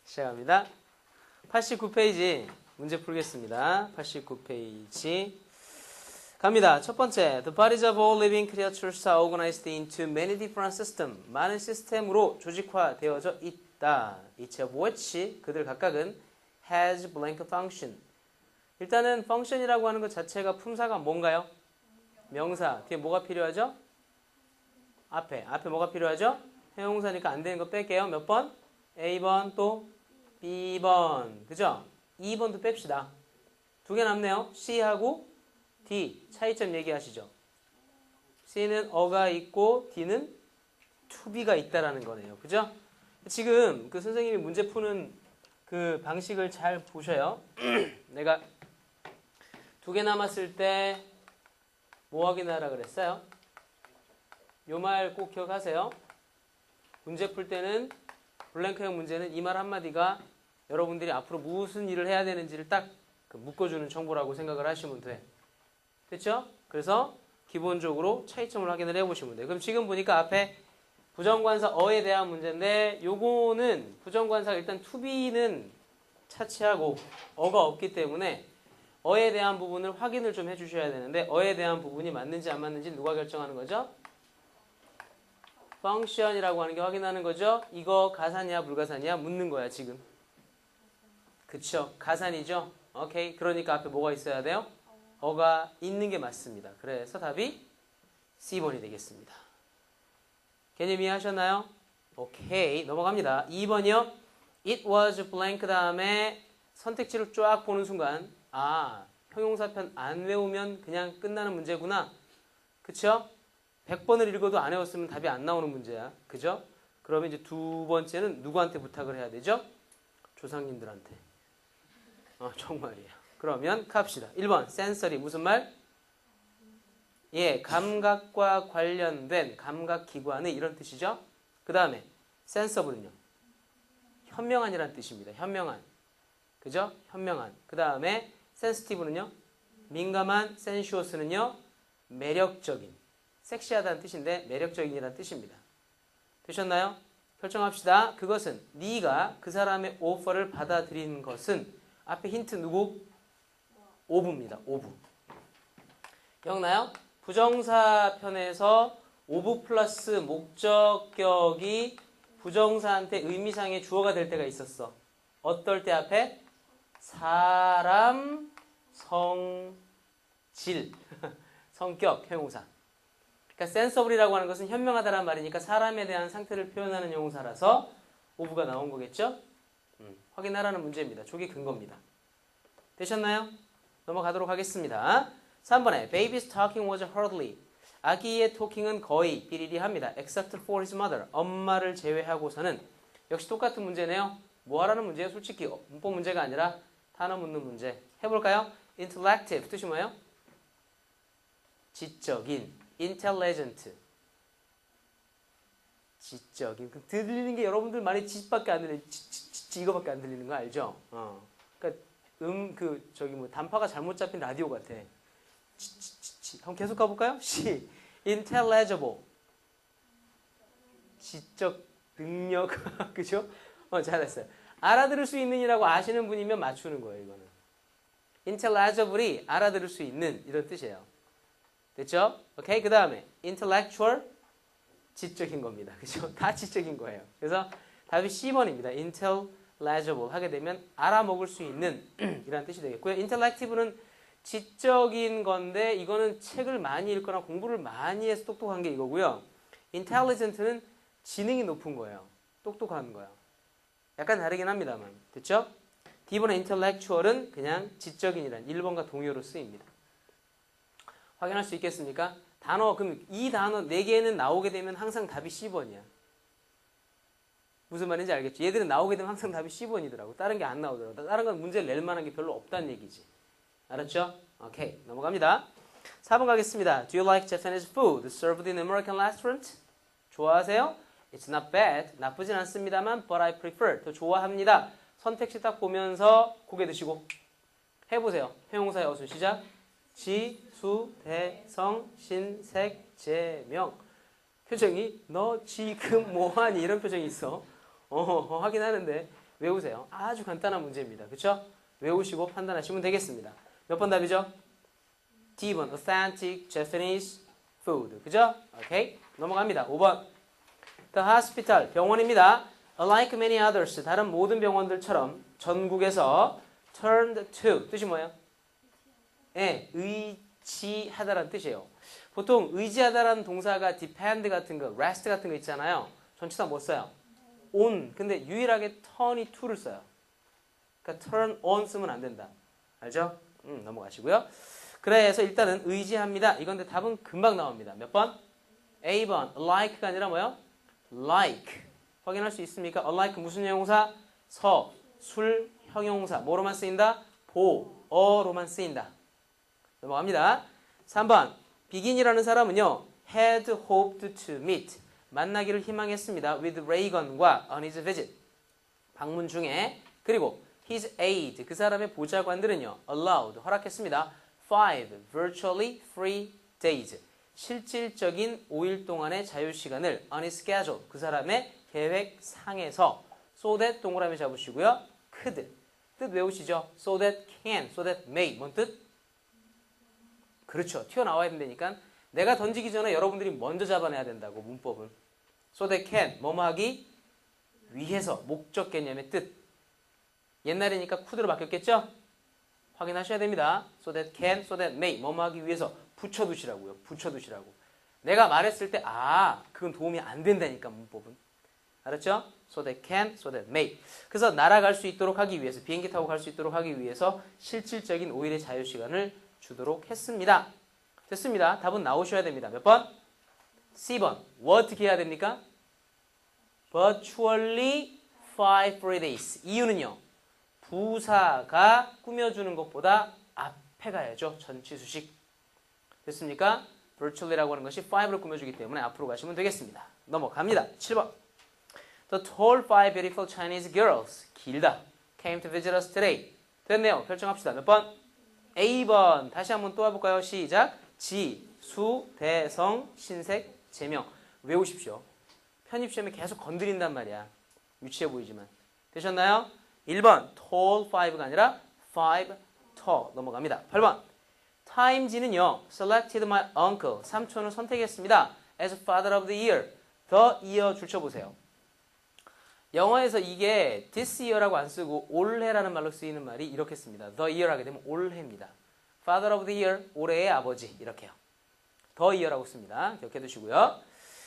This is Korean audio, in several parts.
시작합니다. 89페이지 문제 풀겠습니다. 89페이지 갑니다. 첫 번째, The bodies of all living creatures are organized into many different systems. 많은 시스템으로 조직화되어져 있다. Each of which, 그들 각각은 has blank function. 일단은 function이라고 하는 것 자체가 품사가 뭔가요? 명사. 뒤에 뭐가 필요하죠? 앞에 뭐가 필요하죠? 형용사니까 안 되는 거 뺄게요. 몇 번? A번 또 B번. 그죠? 2번도 뺍시다. 두 개 남네요. C하고 D. 차이점 얘기하시죠. C는 어가 있고 D는 to be가 있다라는 거네요. 그죠? 지금 그 선생님이 문제 푸는 그 방식을 잘 보셔요. 내가 두 개 남았을 때 뭐 확인하라 그랬어요? 요 말 꼭 기억하세요. 문제 풀 때는 블랭크형 문제는 이 말 한마디가 여러분들이 앞으로 무슨 일을 해야 되는지를 딱 묶어주는 정보라고 생각을 하시면 돼. 됐죠? 그래서 기본적으로 차이점을 확인을 해보시면 돼요. 그럼 지금 보니까 앞에 부정관사 어에 대한 문제인데 요거는 부정관사 일단 to be는 차치하고 어가 없기 때문에 어에 대한 부분을 확인을 좀 해주셔야 되는데 어에 대한 부분이 맞는지 안 맞는지 누가 결정하는 거죠? function이라고 하는 게 확인하는 거죠. 이거 가산이야 불가산이야 묻는 거야 지금. 그쵸? 가산이죠? 오케이. 그러니까 앞에 뭐가 있어야 돼요? 어가 있는 게 맞습니다. 그래서 답이 C번이 되겠습니다. 개념 이해하셨나요? 오케이. 넘어갑니다. 2번이요. It was blank 다음에 선택지를 쫙 보는 순간 형용사편 안 외우면 그냥 끝나는 문제구나. 그쵸? 100번을 읽어도 안 외웠으면 답이 안 나오는 문제야. 그죠? 그러면 이제 두 번째는 누구한테 부탁을 해야 되죠? 조상님들한테. 정말이에요. 그러면 갑시다. 1번 센서리 무슨 말? 예, 감각과 관련된 감각기관의 이런 뜻이죠. 그 다음에 센서블은요. 현명한이란 뜻입니다. 현명한. 그죠? 현명한. 그 다음에 센시티브는요. 민감한. 센슈어스는요. 매력적인. 섹시하다는 뜻인데 매력적인이라는 뜻입니다. 되셨나요? 결정합시다. 그것은 네가 그 사람의 오퍼를 받아들인 것은 앞에 힌트 누구? 오브입니다. 오브. 기억나요? 부정사 편에서 오브 플러스 목적격이 부정사한테 의미상의 주어가 될 때가 있었어. 어떨 때 앞에? 사람, 성질, 성격, 형용사. 그러니까 sensible이라고 하는 것은 현명하다란 말이니까 사람에 대한 상태를 표현하는 형용사라서 오브가 나온 거겠죠? 확인하라는 문제입니다. 저게 근거입니다. 되셨나요? 넘어가도록 하겠습니다. 3번에 Baby's talking was hardly. 아기의 talking은 거의 삐리리합니다. Except for his mother. 엄마를 제외하고서는 역시 똑같은 문제네요. 뭐 하라는 문제예요? 솔직히 문법 문제가 아니라 단어 묻는 문제. 해볼까요? Intellective 뜻이 뭐예요? 지적인. Intelligent. 지적인. 들리는 게 여러분들 많이 지밖에 안 들리는 이거밖에 안 들리는 거 알죠? 그러니까 단파가 잘못 잡힌 라디오 같아. 한번 계속 가볼까요? C. Intelligible. 지적 능력. 그죠? 잘했어요. 알아들을 수 있는이라고 아시는 분이면 맞추는 거예요, 이거는. Intelligible이 알아들을 수 있는 이런 뜻이에요. 됐죠? 오케이. 그 다음에 intellectual 지적인 겁니다. 그죠? 다 지적인 거예요. 그래서 답이 C번입니다. intelligible 하게 되면 알아먹을 수 있는 이란 뜻이 되겠고요. intelective는 지적인 건데 이거는 책을 많이 읽거나 공부를 많이 해서 똑똑한 게 이거고요. intelligent는 지능이 높은 거예요. 똑똑한 거예요. 약간 다르긴 합니다만. 됐죠? D번의 intellectual은 그냥 지적인이란 1번과 동의어로 쓰입니다. 확인할 수 있겠습니까? 그럼 이 단어 4개는 나오게 되면 항상 답이 C번이야. 무슨 말인지 알겠죠? 얘들은 나오게 되면 항상 답이 C번이더라고. 다른 게 안 나오더라고. 다른 건 문제를 낼 만한 게 별로 없다는 얘기지. 알았죠? 오케이. 넘어갑니다. 4번 가겠습니다. Do you like Japanese food served in American restaurant? 좋아하세요? It's not bad. 나쁘진 않습니다만 but I prefer. 더 좋아합니다. 선택지 딱 보면서 고개 드시고 해보세요. 형용사의 어순 시작. 지수, 대성, 신색, 제명. 표정이 너 지금 뭐하니? 이런 표정이 있어. 하긴 하는데 외우세요. 아주 간단한 문제입니다. 그쵸? 외우시고 판단하시면 되겠습니다. 몇 번 답이죠? D번 authentic Japanese food. 그죠? 오케이. 넘어갑니다. 5번 The hospital 병원입니다. Unlike many others 다른 모든 병원들처럼 전국에서 turned to 뜻이 뭐예요? 네, 의지하다라는 뜻이에요. 보통 의지하다라는 동사가 depend 같은 거, rest 같은 거 있잖아요. 전치사 뭐 써요? on. 근데 유일하게 turn이 to를 써요. 그러니까 turn on 쓰면 안 된다. 알죠? 넘어가시고요. 그래서 일단은 의지합니다. 이건데 답은 금방 나옵니다. 몇 번? A번. like가 아니라 뭐요? like. 확인할 수 있습니까? like 무슨 형용사? 서, 술, 형용사. 뭐로만 쓰인다? 어로만 쓰인다. 넘어갑니다. 3번. 비긴이라는 사람은요. had hoped to meet. 만나기를 희망했습니다. with Reagan과 on his visit. 방문 중에. 그리고 his aide. 그 사람의 보좌관들은요. allowed. 허락했습니다. 5 virtually free days. 실질적인 5일 동안의 자유시간을 on his schedule. 그 사람의 계획상에서 so that 동그라미 잡으시고요. could. 뜻 외우시죠? so that can, so that may. 뭔 뜻? 그렇죠. 튀어나와야 된다니까. 내가 던지기 전에 여러분들이 먼저 잡아내야 된다고 문법은. so that can, 뭐뭐 하기 위해서. 목적 개념의 뜻. 옛날이니까 could로 바뀌었겠죠? 확인하셔야 됩니다. so that can, so that may. 뭐뭐 하기 위해서. 붙여두시라고요. 붙여두시라고. 내가 말했을 때 그건 도움이 안 된다니까 문법은. 알았죠? so that can, so that may. 그래서 날아갈 수 있도록 하기 위해서, 비행기 타고 갈 수 있도록 하기 위해서 실질적인 5일의 자유시간을 주도록 했습니다. 됐습니다. 답은 나오셔야 됩니다. 몇 번? C번. 뭐 어떻게 해야 됩니까? virtually 5 free days. 이유는요. 부사가 꾸며주는 것보다 앞에 가야죠. 전치수식. 됐습니까? virtually라고 하는 것이 5를 꾸며주기 때문에 앞으로 가시면 되겠습니다. 넘어갑니다. 7번. The tall five beautiful Chinese girls. 길다. Came to visit us today. 됐네요. 결정합시다. 몇 번? A번. 다시 한번 또 해볼까요? 시작. 지, 수, 대, 성, 신색, 제명. 외우십시오. 편입시험에 계속 건드린단 말이야. 유치해 보이지만. 되셨나요? 1번. tall five가 아니라 five tall. 넘어갑니다. 8번. times는요. selected my uncle. 삼촌을 선택했습니다. as father of the year. the year 줄쳐보세요. 영어에서 이게 this year라고 안 쓰고 올해라는 말로 쓰이는 말이 이렇게 씁니다. the year 하게 되면 올해입니다. father of the year, 올해의 아버지 이렇게요. the year라고 씁니다. 기억해 두시고요.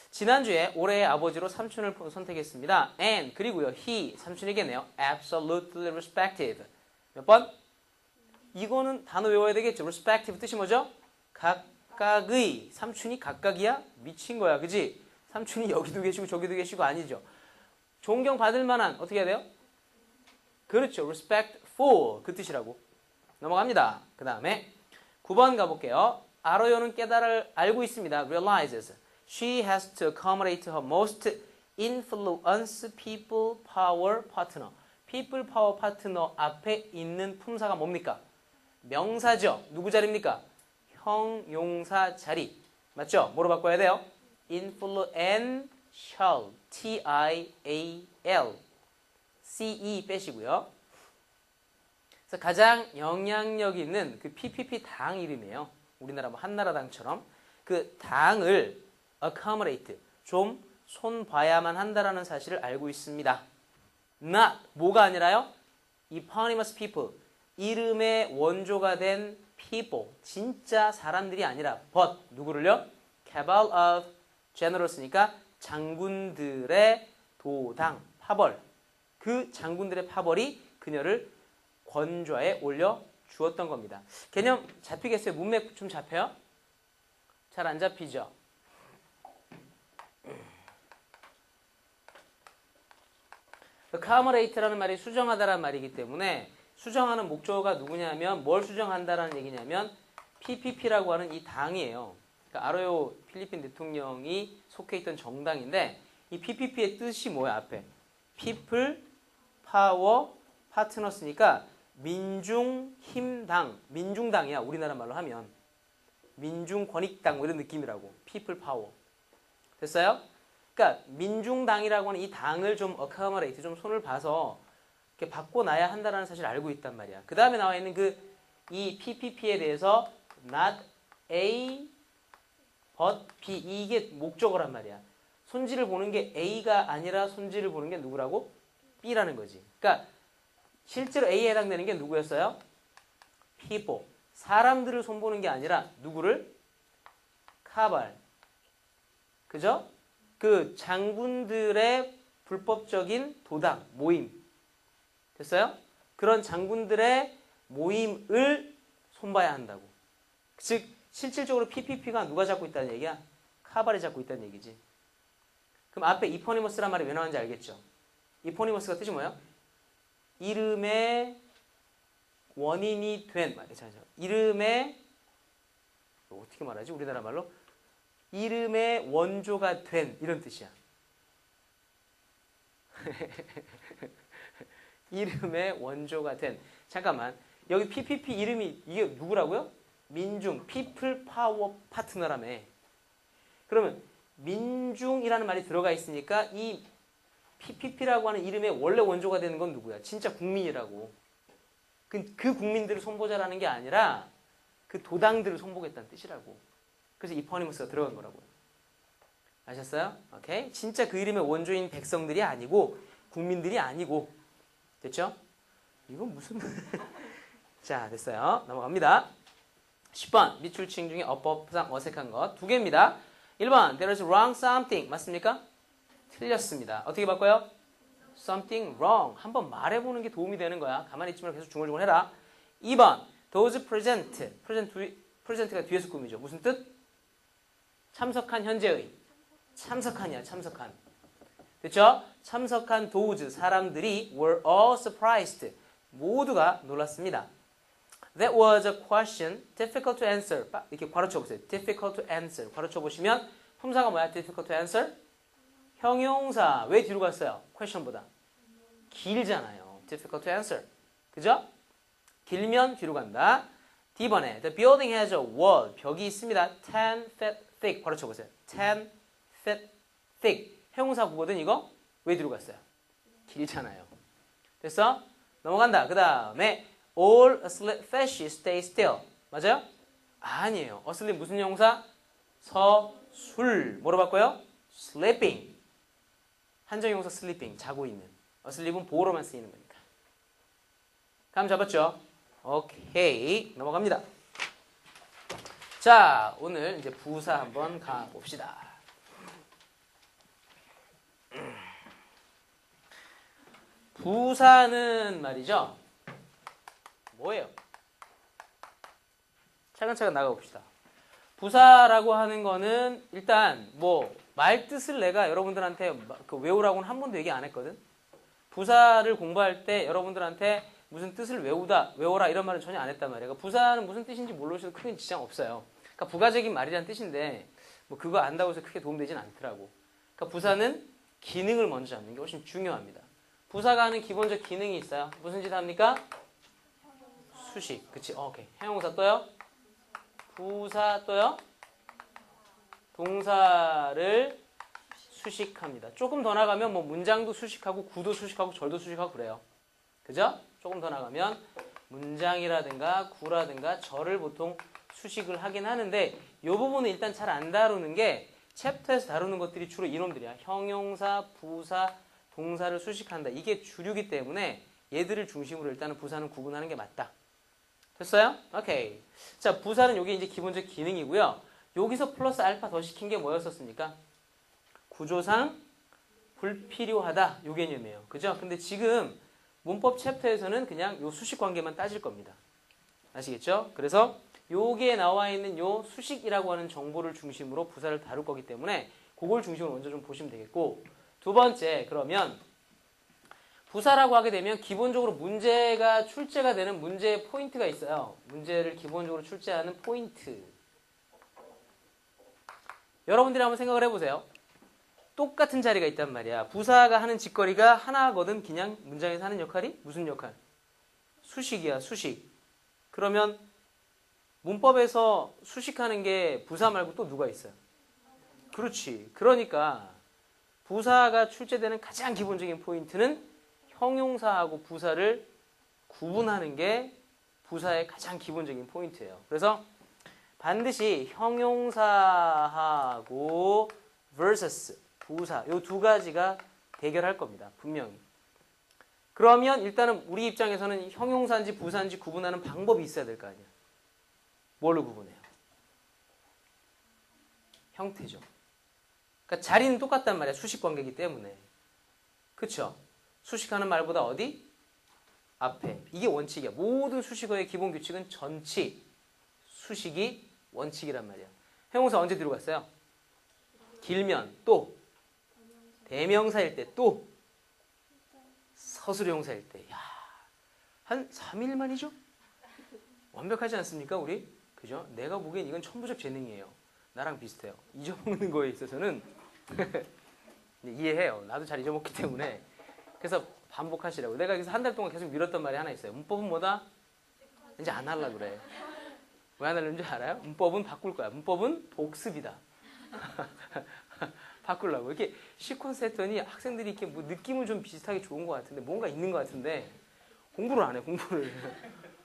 지난주에 올해의 아버지로 삼촌을 선택했습니다. and 그리고요. he, 삼촌이겠네요. absolutely respective. 몇 번? 이거는 단어 외워야 되겠죠. respective 뜻이 뭐죠? 각각의. 삼촌이 각각이야? 미친 거야. 그지? 삼촌이 여기도 계시고 저기도 계시고 아니죠. 존경받을 만한 어떻게 해야 돼요? 그렇죠. respectful 그 뜻이라고. 넘어갑니다. 그 다음에 9번 가볼게요. 아로요는 알고 있습니다. realizes she has to accommodate her most influence people power partner. people power partner 앞에 있는 품사가 뭡니까? 명사죠. 누구 자리입니까? 형용사 자리. 맞죠? 뭐로 바꿔야 돼요? influential. T-I-A-L. C-E 빼시고요. 그래서 가장 영향력 있는 그 PPP 당 이름이에요. 우리나라 뭐 한나라당처럼 그 당을 accommodate 좀 손봐야만 한다라는 사실을 알고 있습니다. not 뭐가 아니라요? eponymous people 이름의 원조가 된 people 진짜 사람들이 아니라 but 누구를요? cabal of generals니까 장군들의 도당 파벌 그 장군들의 파벌이 그녀를 권좌에 올려 주었던 겁니다. 개념 잡히겠어요? 문맥 좀 잡혀요? 잘 안 잡히죠? accommodate라는 말이 수정하다라는 말이기 때문에 수정하는 목적어가 누구냐면 뭘 수정한다라는 얘기냐면 PPP라고 하는 이 당이에요. 그러니까 아로요 필리핀 대통령이 속해 있던 정당인데 이 PPP의 뜻이 뭐야 앞에? People, Power, Partners니까 민중힘당, 민중당이야 우리나라 말로 하면 민중권익당 뭐 이런 느낌이라고 People, Power 됐어요? 그러니까 민중당이라고 하는 이 당을 좀 accommodate, 좀 손을 봐서 이렇게 바꿔놔야 한다는 사실을 알고 있단 말이야. 그 다음에 나와 있는 이 PPP에 대해서 not A but B 이게 목적어란 말이야. 손질을 보는 게 A가 아니라 손질을 보는 게 누구라고? B라는 거지. 그러니까 실제로 A에 해당되는 게 누구였어요? people. 사람들을 손보는 게 아니라 누구를? 카발. 그죠? 그 장군들의 불법적인 도당, 모임. 됐어요? 그런 장군들의 모임을 손봐야 한다고. 즉 실질적으로 PPP가 누가 잡고 있다는 얘기야? 카발이 잡고 있다는 얘기지. 그럼 앞에 이포니머스란 말이 왜 나왔는지 알겠죠? 이포니머스가 뜻이 뭐예요? 이름의 원인이 된, 이름의, 어떻게 말하지? 우리나라 말로? 이름의 원조가 된, 이런 뜻이야. 이름의 원조가 된. 잠깐만. 여기 PPP 이름이, 이게 누구라고요? 민중, People Power Partner라며. 그러면 민중이라는 말이 들어가 있으니까 이 PPP라고 하는 이름의 원래 원조가 되는 건 누구야? 진짜 국민이라고. 그 국민들을 손보자라는 게 아니라 그 도당들을 손보겠다는 뜻이라고. 그래서 이퍼니머스가 들어간 거라고요. 아셨어요? 오케이? 진짜 그 이름의 원조인 백성들이 아니고 국민들이 아니고. 됐죠? 이건 무슨 자, 됐어요. 넘어갑니다. 10번 밑줄칭 중에 어법상 어색한 것 두 개입니다. 1번 There is wrong something 맞습니까? 틀렸습니다. 어떻게 바꿔요? Something wrong. 한번 말해보는 게 도움이 되는 거야. 가만히 있지 말고 계속 중얼중얼 해라. 2번 Those present. present가 뒤에서 꾸미죠. 무슨 뜻? 참석한 현재의. 참석한이야. 참석한. 됐죠? 참석한 those 사람들이 were all surprised. 모두가 놀랐습니다. That was a question difficult to answer. 이렇게 괄호쳐 보세요. difficult to answer. 괄호쳐 보시면 품사가 뭐야? difficult to answer? 형용사. 왜 뒤로 갔어요? question보다. 길잖아요. difficult to answer. 그죠? 길면 뒤로 간다. D번에 the building has a wall. 벽이 있습니다. 10 feet thick. 괄호쳐 보세요. 10 feet thick. 형용사 구거든 이거? 왜 뒤로 갔어요? 길잖아요. 됐어? 넘어간다. 그 다음에 all asleep, fish stay still. 맞아요? 아니에요. asleep 무슨 형용사? 서술. 뭐로 바꿔요? sleeping. 한정형용사 sleeping. 자고 있는. asleep은 보호로만 쓰이는 거니까. 감 잡았죠? 오케이. 넘어갑니다. 자, 오늘 이제 부사 한번 가봅시다. 부사는 말이죠. 뭐예요? 차근차근 나가봅시다. 부사라고 하는 거는 일단 뭐 말뜻을 내가 여러분들한테 외우라고는 한 번도 얘기 안 했거든. 부사를 공부할 때 여러분들한테 무슨 뜻을 외워라 이런 말은 전혀 안 했단 말이에요. 그러니까 부사는 무슨 뜻인지 모르셔도 크게 지장 없어요. 그러니까 부가적인 말이라는 뜻인데 뭐 그거 안다고 해서 크게 도움되진 않더라고. 그러니까 부사는 기능을 먼저 잡는 게 훨씬 중요합니다. 부사가 하는 기본적 기능이 있어요. 무슨 짓 합니까? 수식. 그치? 오케이. 형용사 또요? 부사 또요? 동사를 수식합니다. 조금 더 나가면 뭐 문장도 수식하고 구도 수식하고 절도 수식하고 그래요. 그죠? 조금 더 나가면 문장이라든가 구라든가 절을 보통 수식을 하긴 하는데 이 부분은 일단 잘 안 다루는 게 챕터에서 다루는 것들이 주로 이놈들이야. 형용사, 부사, 동사를 수식한다. 이게 주류기 때문에 얘들을 중심으로 일단은 부사는 구분하는 게 맞다. 됐어요? 오케이. 자, 부사는 이게 이제 기본적 기능이고요. 여기서 플러스 알파 더 시킨 게 뭐였었습니까? 구조상 불필요하다. 요 개념이에요. 그죠? 근데 지금 문법 챕터에서는 그냥 요 수식 관계만 따질 겁니다. 아시겠죠? 그래서 요게 나와 있는 요 수식이라고 하는 정보를 중심으로 부사를 다룰 거기 때문에 그걸 중심으로 먼저 좀 보시면 되겠고 두 번째 그러면 부사라고 하게 되면 기본적으로 문제가 출제가 되는 문제의 포인트가 있어요. 문제를 기본적으로 출제하는 포인트. 여러분들이 한번 생각을 해보세요. 똑같은 자리가 있단 말이야. 부사가 하는 짓거리가 하나거든. 그냥 문장에서 하는 역할이 무슨 역할? 수식이야. 수식. 그러면 문법에서 수식하는 게 부사 말고 또 누가 있어요? 그렇지. 그러니까 부사가 출제되는 가장 기본적인 포인트는 형용사하고 부사를 구분하는 게 부사의 가장 기본적인 포인트예요. 그래서 반드시 형용사하고 versus 부사 이 두 가지가 대결할 겁니다. 분명히. 그러면 일단은 우리 입장에서는 형용사인지 부사인지 구분하는 방법이 있어야 될 거 아니야. 뭘로 구분해요? 형태죠. 그러니까 자리는 똑같단 말이야. 수식 관계이기 때문에. 그쵸? 수식하는 말보다 어디? 앞에. 이게 원칙이야. 모든 수식어의 기본 규칙은 전치, 수식이 원칙이란 말이야. 형용사 언제 뒤로 갔어요? 길면 또, 대명사일 때 또, 서술형사일 때. 야, 한 3일 만이죠? 완벽하지 않습니까, 우리? 그죠? 내가 보기엔 이건 천부적 재능이에요. 나랑 비슷해요. 잊어먹는 거에 있어서는 이해해요. 나도 잘 잊어먹기 때문에. 그래서 반복하시라고. 내가 여기서 한 달 동안 계속 미뤘던 말이 하나 있어요. 문법은 뭐다? 이제 안 하려고 그래. 왜 안 하려는 줄 알아요? 문법은 바꿀 거야. 문법은 복습이다. 바꾸려고. 이렇게 시퀀스 했더니 학생들이 이렇게 뭐 느낌은 좀 비슷하게 좋은 것 같은데 뭔가 있는 것 같은데 공부를 안 해, 공부를.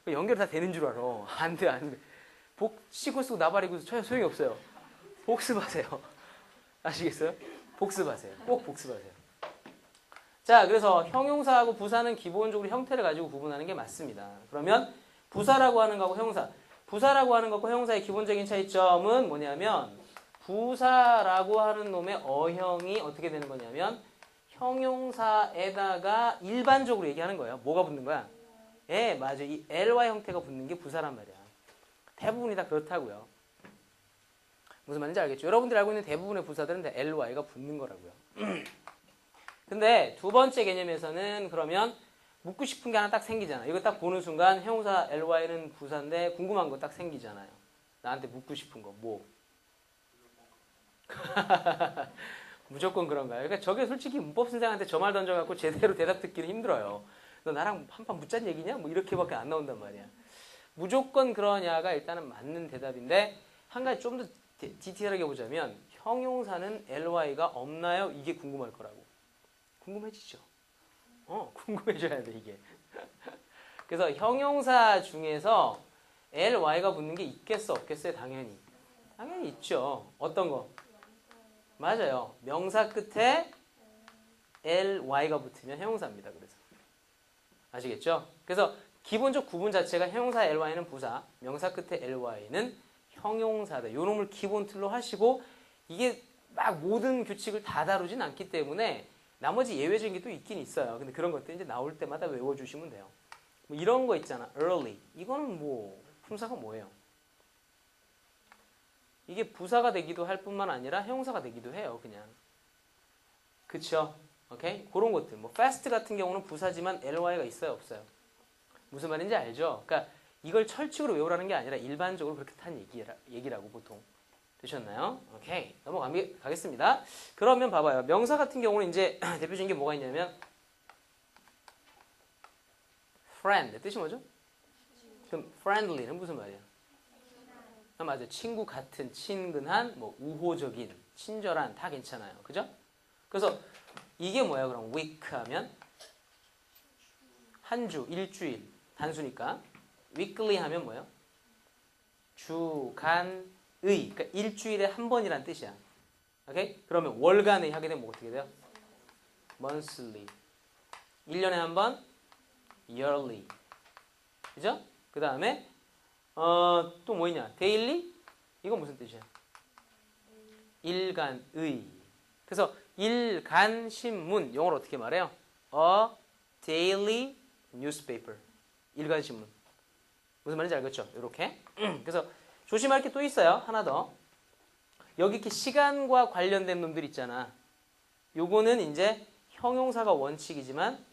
연결 다 되는 줄 알아. 안 돼, 안 돼. 시퀀스고 나발이고 소용이 없어요. 복습하세요. 아시겠어요? 복습하세요. 꼭 복습하세요. 자, 그래서 형용사하고 부사는 기본적으로 형태를 가지고 구분하는 게 맞습니다. 그러면 부사라고 하는 거하고 형용사. 부사라고 하는 것과 형용사의 기본적인 차이점은 뭐냐면 부사라고 하는 놈의 어형이 어떻게 되는 거냐면 형용사에다가 일반적으로 얘기하는 거예요. 뭐가 붙는 거야? 예, 맞아. 이 ly 형태가 붙는 게 부사란 말이야. 대부분이 다 그렇다고요. 무슨 말인지 알겠죠? 여러분들이 알고 있는 대부분의 부사들은 다 ly가 붙는 거라고요. 근데 두 번째 개념에서는 그러면 묻고 싶은 게 하나 딱 생기잖아. 이거 딱 보는 순간 형용사 ly는 부사인데 궁금한 거 딱 생기잖아요. 나한테 묻고 싶은 거 뭐? 무조건 그런가요? 그러니까 저게 솔직히 문법 선생한테 저 말 던져갖고 제대로 대답 듣기는 힘들어요. 너 나랑 한판 붙자는 얘기냐? 뭐 이렇게밖에 안 나온단 말이야. 무조건 그러냐가 일단은 맞는 대답인데 한 가지 좀 더 디테일하게 보자면 형용사는 ly가 없나요? 이게 궁금할 거라고. 궁금해지죠? 궁금해져야 돼 이게. 그래서 형용사 중에서 ly가 붙는 게 있겠어 없겠어요? 당연히. 당연히 있죠. 어떤 거? 맞아요. 명사 끝에 ly가 붙으면 형용사입니다. 그래서 아시겠죠? 그래서 기본적 구분 자체가 형용사 ly는 부사, 명사 끝에 ly는 형용사다. 요 놈을 기본 틀로 하시고 이게 막 모든 규칙을 다 다루진 않기 때문에 나머지 예외적인 게 또 있긴 있어요. 근데 그런 것들 이제 나올 때마다 외워주시면 돼요. 뭐 이런 거 있잖아. early. 이거는 뭐 품사가 뭐예요? 이게 부사가 되기도 할 뿐만 아니라 형용사가 되기도 해요. 그냥. 그쵸? 오케이? 그런 것들. 뭐 fast 같은 경우는 부사지만 ly가 있어요? 없어요? 무슨 말인지 알죠? 그러니까 이걸 철칙으로 외우라는 게 아니라 일반적으로 그렇게 탄 얘기라고 보통. 되셨나요? 오케이. 넘어가겠습니다. 그러면 봐봐요. 명사 같은 경우는 이제 대표적인 게 뭐가 있냐면 friend. 뜻이 뭐죠? 그럼 friendly는 무슨 말이야? 맞아요. 친구 같은, 친근한, 뭐 우호적인, 친절한 다 괜찮아요. 그죠? 그래서 이게 뭐야? 그럼 week 하면 한 주, 일주일 단수니까 weekly 하면 뭐예요? 주간의. 그러니까 일주일에 한 번이란 뜻이야. 오케이? 그러면 월간의 하게 되면 뭐 어떻게 돼요? monthly. 1년에 한 번 yearly. 그죠? 그 다음에 또 뭐 있냐? daily? 이건 무슨 뜻이야? 일간의. 그래서 일간 신문 영어로 어떻게 말해요? A daily newspaper. 일간 신문. 무슨 말인지 알겠죠? 이렇게. 그래서 조심할 게 또 있어요. 하나 더. 여기 이렇게 시간과 관련된 놈들 있잖아. 요거는 이제 형용사가 원칙이지만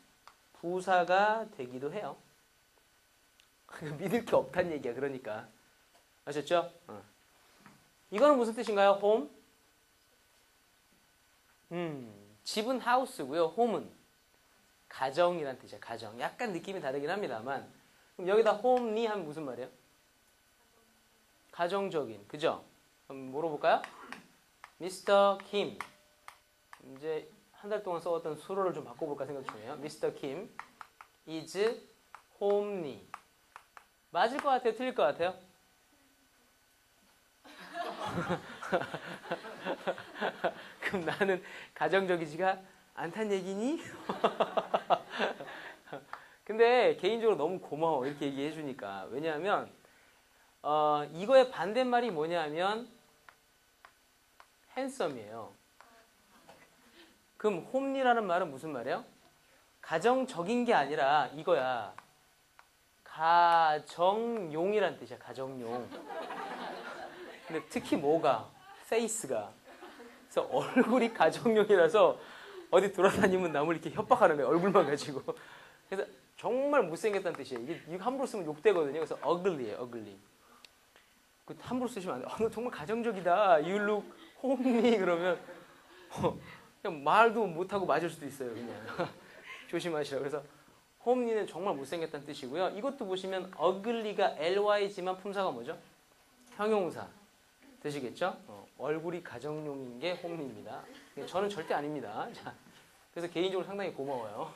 부사가 되기도 해요. 믿을 게 없다는 얘기야. 그러니까. 아셨죠? 이거는 무슨 뜻인가요? home? 집은 house고요. home은 가정이란 뜻이야. 가정. 약간 느낌이 다르긴 합니다만. 그럼 여기다 homely 하면 무슨 말이에요? 가정적인. 그죠? 그럼 물어볼까요? Mr. Kim. 이제 한 달 동안 써왔던 수로를 좀 바꿔볼까 생각 중이에요. Mr. Kim is homely. 맞을 것 같아요? 틀릴 것 같아요? 그럼 나는 가정적이지가 않단 얘기니? 근데 개인적으로 너무 고마워 이렇게 얘기해 주니까. 왜냐하면 이거의 반대말이 뭐냐면 handsom이에요. 그럼 홈리라는 말은 무슨 말이에요? 가정적인 게 아니라 이거야. 가정용이란 뜻이야. 가정용. 근데 특히 뭐가? 페이스가. 그래서 얼굴이 가정용이라서 어디 돌아다니면 남을 이렇게 협박하는 거예요. 얼굴만 가지고. 그래서 정말 못생겼다는 뜻이에요. 이거 함부로 쓰면 욕되거든요. 그래서 ugly예요. ugly. 그 함부로 쓰시면 안 돼요. 너 정말 가정적이다. You look homely. 그러면 그냥 말도 못하고 맞을 수도 있어요. 그냥. 조심하시라고. 그래서 homely는 정말 못생겼다는 뜻이고요. 이것도 보시면 ugly가 ly지만 품사가 뭐죠? 형용사. 되시겠죠? 얼굴이 가정용인 게 homely입니다. 저는 절대 아닙니다. 자, 그래서 개인적으로 상당히 고마워요.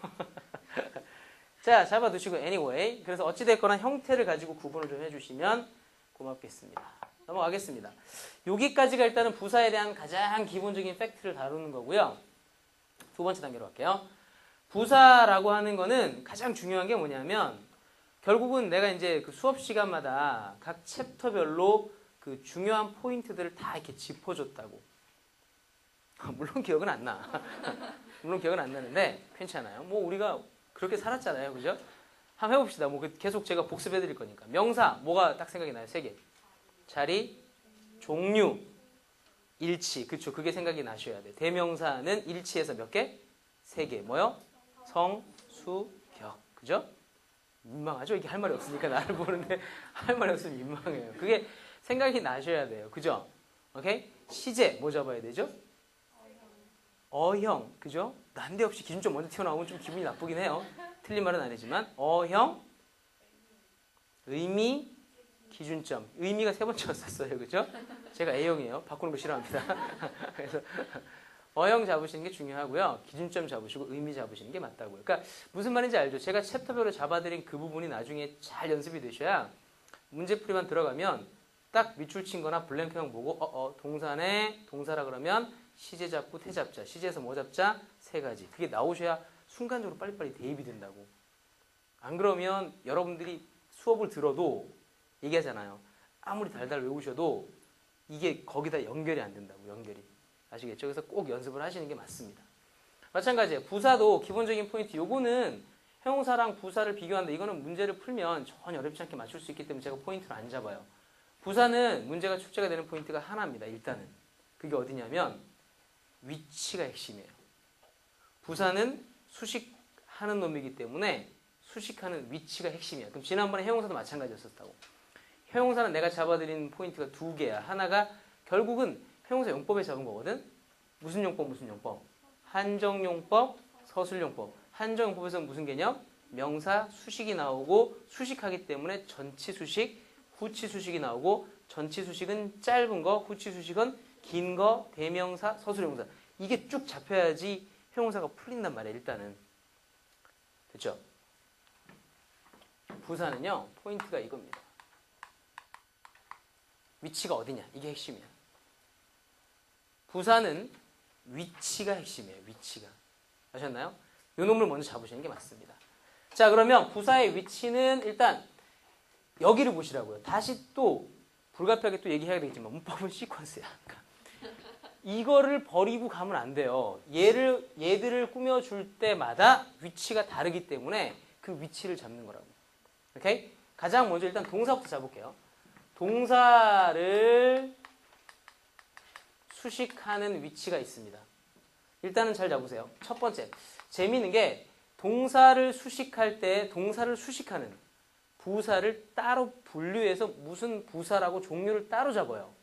자, 잡아두시고 anyway. 그래서 어찌됐거나 형태를 가지고 구분을 좀 해주시면 고맙겠습니다. 넘어가겠습니다. 여기까지가 일단은 부사에 대한 가장 기본적인 팩트를 다루는 거고요. 두 번째 단계로 갈게요. 부사라고 하는 거는 가장 중요한 게 뭐냐면 결국은 내가 이제 그 수업 시간마다 각 챕터별로 그 중요한 포인트들을 다 이렇게 짚어줬다고. 물론 기억은 안 나. 물론 기억은 안 나는데 괜찮아요. 뭐 우리가 그렇게 살았잖아요. 그죠? 한번 해봅시다. 뭐 계속 제가 복습해 드릴 거니까. 명사, 뭐가 딱 생각이 나요? 세 개. 자리, 종류, 일치. 그쵸? 그게 생각이 나셔야 돼. 대명사는 일치해서 몇 개? 세 개. 뭐요? 성, 수, 격. 그죠? 민망하죠? 이게 할 말이 없으니까 나를 보는데 할 말이 없으면 민망해요. 그게 생각이 나셔야 돼요. 그죠? 오케이? 시제, 뭐 잡아야 되죠? 어형. 그죠? 난데없이 기준점 먼저 튀어나오면 좀 기분이 나쁘긴 해요. 틀린 말은 아니지만 어형, 의미, 기준점. 의미가 세 번째 썼어요. 그죠? 제가 A형이에요. 바꾸는 거 싫어합니다. 그래서 어형 잡으시는 게 중요하고요. 기준점 잡으시고 의미 잡으시는 게 맞다고요. 그러니까 무슨 말인지 알죠? 제가 챕터별로 잡아드린 그 부분이 나중에 잘 연습이 되셔야 문제풀이만 들어가면 딱 밑줄 친 거나 블랭크형 보고 동사네 동사라 그러면 시제 잡고 태 잡자. 시제에서 뭐 잡자? 세 가지. 그게 나오셔야 순간적으로 빨리빨리 대입이 된다고. 안 그러면 여러분들이 수업을 들어도 얘기하잖아요. 아무리 달달 외우셔도 이게 거기다 연결이 안 된다고. 연결이. 아시겠죠? 그래서 꼭 연습을 하시는 게 맞습니다. 마찬가지예요. 부사도 기본적인 포인트. 요거는 형용사랑 부사를 비교한다. 이거는 문제를 풀면 전혀 어렵지 않게 맞출 수 있기 때문에 제가 포인트를 안 잡아요. 부사는 문제가 출제가 되는 포인트가 하나입니다. 일단은. 그게 어디냐면 위치가 핵심이에요. 부사는 수식하는 놈이기 때문에 수식하는 위치가 핵심이야. 그럼 지난번에 형용사도 마찬가지였었다고. 형용사는 내가 잡아드린 포인트가 두 개야. 하나가 결국은 형용사 용법에 잡은 거거든. 무슨 용법, 무슨 용법? 한정용법, 서술용법. 한정용법에서는 무슨 개념? 명사, 수식이 나오고 수식하기 때문에 전치수식, 후치수식이 나오고 전치수식은 짧은 거, 후치수식은 긴 거, 대명사, 서술형사. 이게 쭉 잡혀야지 형용사가 풀린단 말이에요. 일단은. 됐죠? 부사는요. 포인트가 이겁니다. 위치가 어디냐. 이게 핵심이야. 부사는 위치가 핵심이에요. 위치가. 아셨나요? 요 놈을 먼저 잡으시는 게 맞습니다. 자, 그러면 부사의 위치는 일단 여기를 보시라고요. 다시 또 불가피하게 또 얘기해야 되겠지만 문법은 시퀀스야. 이거를 버리고 가면 안 돼요. 얘들을 꾸며줄 때마다 위치가 다르기 때문에 그 위치를 잡는 거라고. 오케이? 가장 먼저 일단 동사부터 잡을게요. 동사를 수식하는 위치가 있습니다. 일단은 잘 잡으세요. 첫 번째. 재미있는 게 동사를 수식할 때 동사를 수식하는 부사를 따로 분류해서 무슨 부사라고 종류를 따로 잡아요.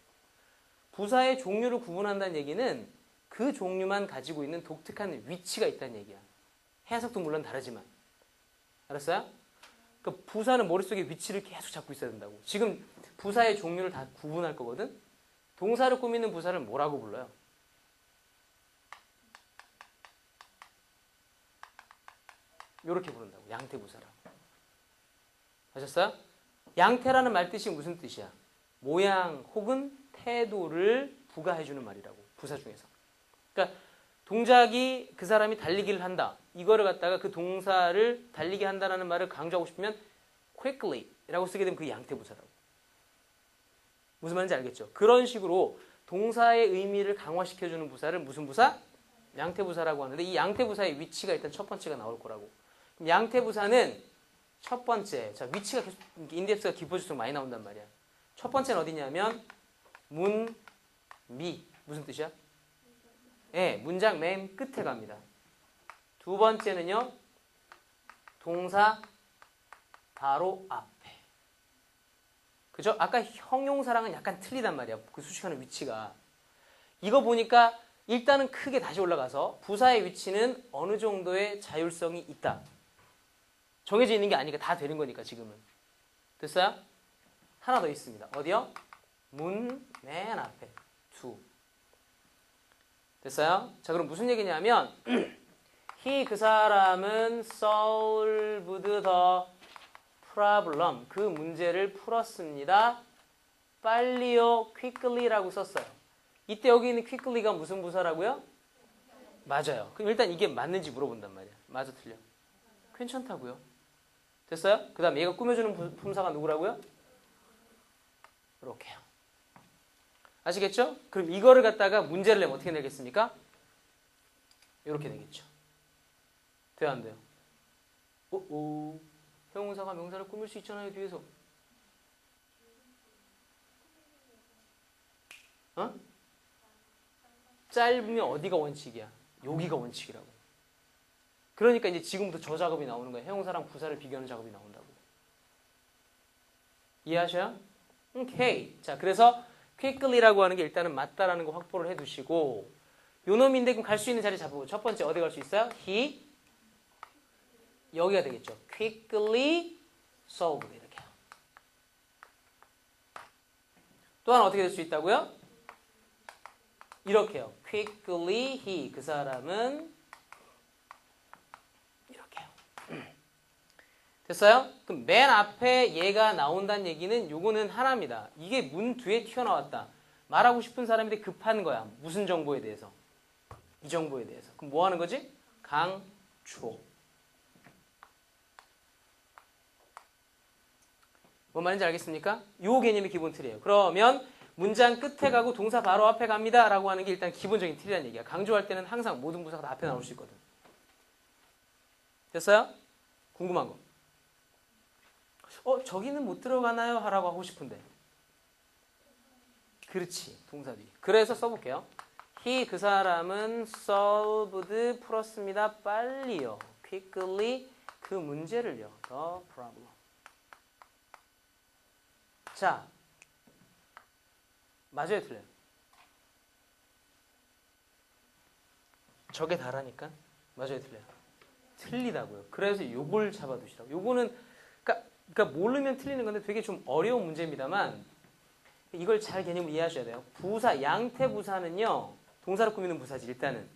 부사의 종류를 구분한다는 얘기는 그 종류만 가지고 있는 독특한 위치가 있다는 얘기야. 해석도 물론 다르지만. 알았어요? 그 부사는 머릿속에 위치를 계속 잡고 있어야 된다고. 지금 부사의 종류를 다 구분할 거거든. 동사를 꾸미는 부사를 뭐라고 불러요? 이렇게 부른다고. 양태부사라고. 아셨어요? 양태라는 말 뜻이 무슨 뜻이야? 모양 혹은 태도를 부가해주는 말이라고. 부사 중에서. 그러니까 동작이 그 사람이 달리기를 한다. 이거를 갖다가 그 동사를 달리게 한다라는 말을 강조하고 싶으면 quickly 라고 쓰게 되면 그게 양태부사라고. 무슨 말인지 알겠죠? 그런 식으로 동사의 의미를 강화시켜주는 부사를 무슨 부사? 양태부사라고 하는데 이 양태부사의 위치가 일단 첫 번째가 나올 거라고. 그럼 양태부사는 첫 번째, 자 위치가 계속 인덱스가 깊어질수록 많이 나온단 말이야. 첫 번째는 어디냐면 문, 미. 무슨 뜻이야? 네, 문장 맨 끝에 갑니다. 두 번째는요. 동사 바로 앞에. 그죠? 아까 형용사랑은 약간 틀리단 말이야. 그 수식하는 위치가. 이거 보니까 일단은 크게 다시 올라가서 부사의 위치는 어느 정도의 자율성이 있다. 정해져 있는 게 아니니까 다 되는 거니까 지금은. 됐어요? 하나 더 있습니다. 어디요? 문 맨 앞에. 두. 됐어요? 자 그럼 무슨 얘기냐면 he 그 사람은 solved the problem 그 문제를 풀었습니다. 빨리요 quickly라고 썼어요. 이때 여기 있는 quickly가 무슨 부사라고요? 맞아요. 그럼 일단 이게 맞는지 물어본단 말이야. 맞아 틀려? 괜찮다고요. 됐어요? 그 다음에 얘가 꾸며주는 품사가 누구라고요? 이렇게요. 아시겠죠? 그럼 이거를 갖다가 문제를 내면 어떻게 내겠습니까? 이렇게 되겠죠. 돼요 안 돼요? 오. 형용사가 명사를 꾸밀 수 있잖아요 뒤에서. 어? 짧으면 어디가 원칙이야? 여기가 원칙이라고. 그러니까 이제 지금부터 저 작업이 나오는 거예요. 형용사랑 부사를 비교하는 작업이 나온다고. 이해하셔요? 오케이. 자, 그래서 quickly라고 하는 게 일단은 맞다라는 거 확보를 해두시고 요 놈인데 그럼 갈 수 있는 자리 잡고 첫 번째 어디 갈 수 있어요? he 여기가 되겠죠. quickly solved 이렇게요. 또 하나 어떻게 될 수 있다고요? 이렇게요. quickly he 그 사람은 이렇게요. 됐어요? 그럼 맨 앞에 얘가 나온다는 얘기는 요거는 하나입니다. 이게 문 뒤에 튀어나왔다. 말하고 싶은 사람인데 급한 거야. 무슨 정보에 대해서? 이 정보에 대해서. 그럼 뭐 하는 거지? 강조. 뭔 말인지 알겠습니까? 요 개념이 기본 틀이에요. 그러면 문장 끝에 가고 동사 바로 앞에 갑니다 라고 하는 게 일단 기본적인 틀이라는 얘기야. 강조할 때는 항상 모든 부사가 다 앞에 나올 수 있거든. 됐어요? 궁금한 거. 저기는 못 들어가나요? 하라고 하고 싶은데. 그렇지. 동사 뒤. 그래서 써볼게요. he 그 사람은 solved 풀었습니다. 빨리요. quickly 그 문제를요. the problem. 자. 맞아요, 틀려요? 저게 다라니까? 맞아요, 틀려요? 틀리다고요. 그래서 요걸 잡아두시라고. 요거는 그러니까 모르면 틀리는 건데 되게 좀 어려운 문제입니다만 이걸 잘 개념을 이해하셔야 돼요. 부사, 양태부사는요. 동사를 꾸미는 부사지 일단은.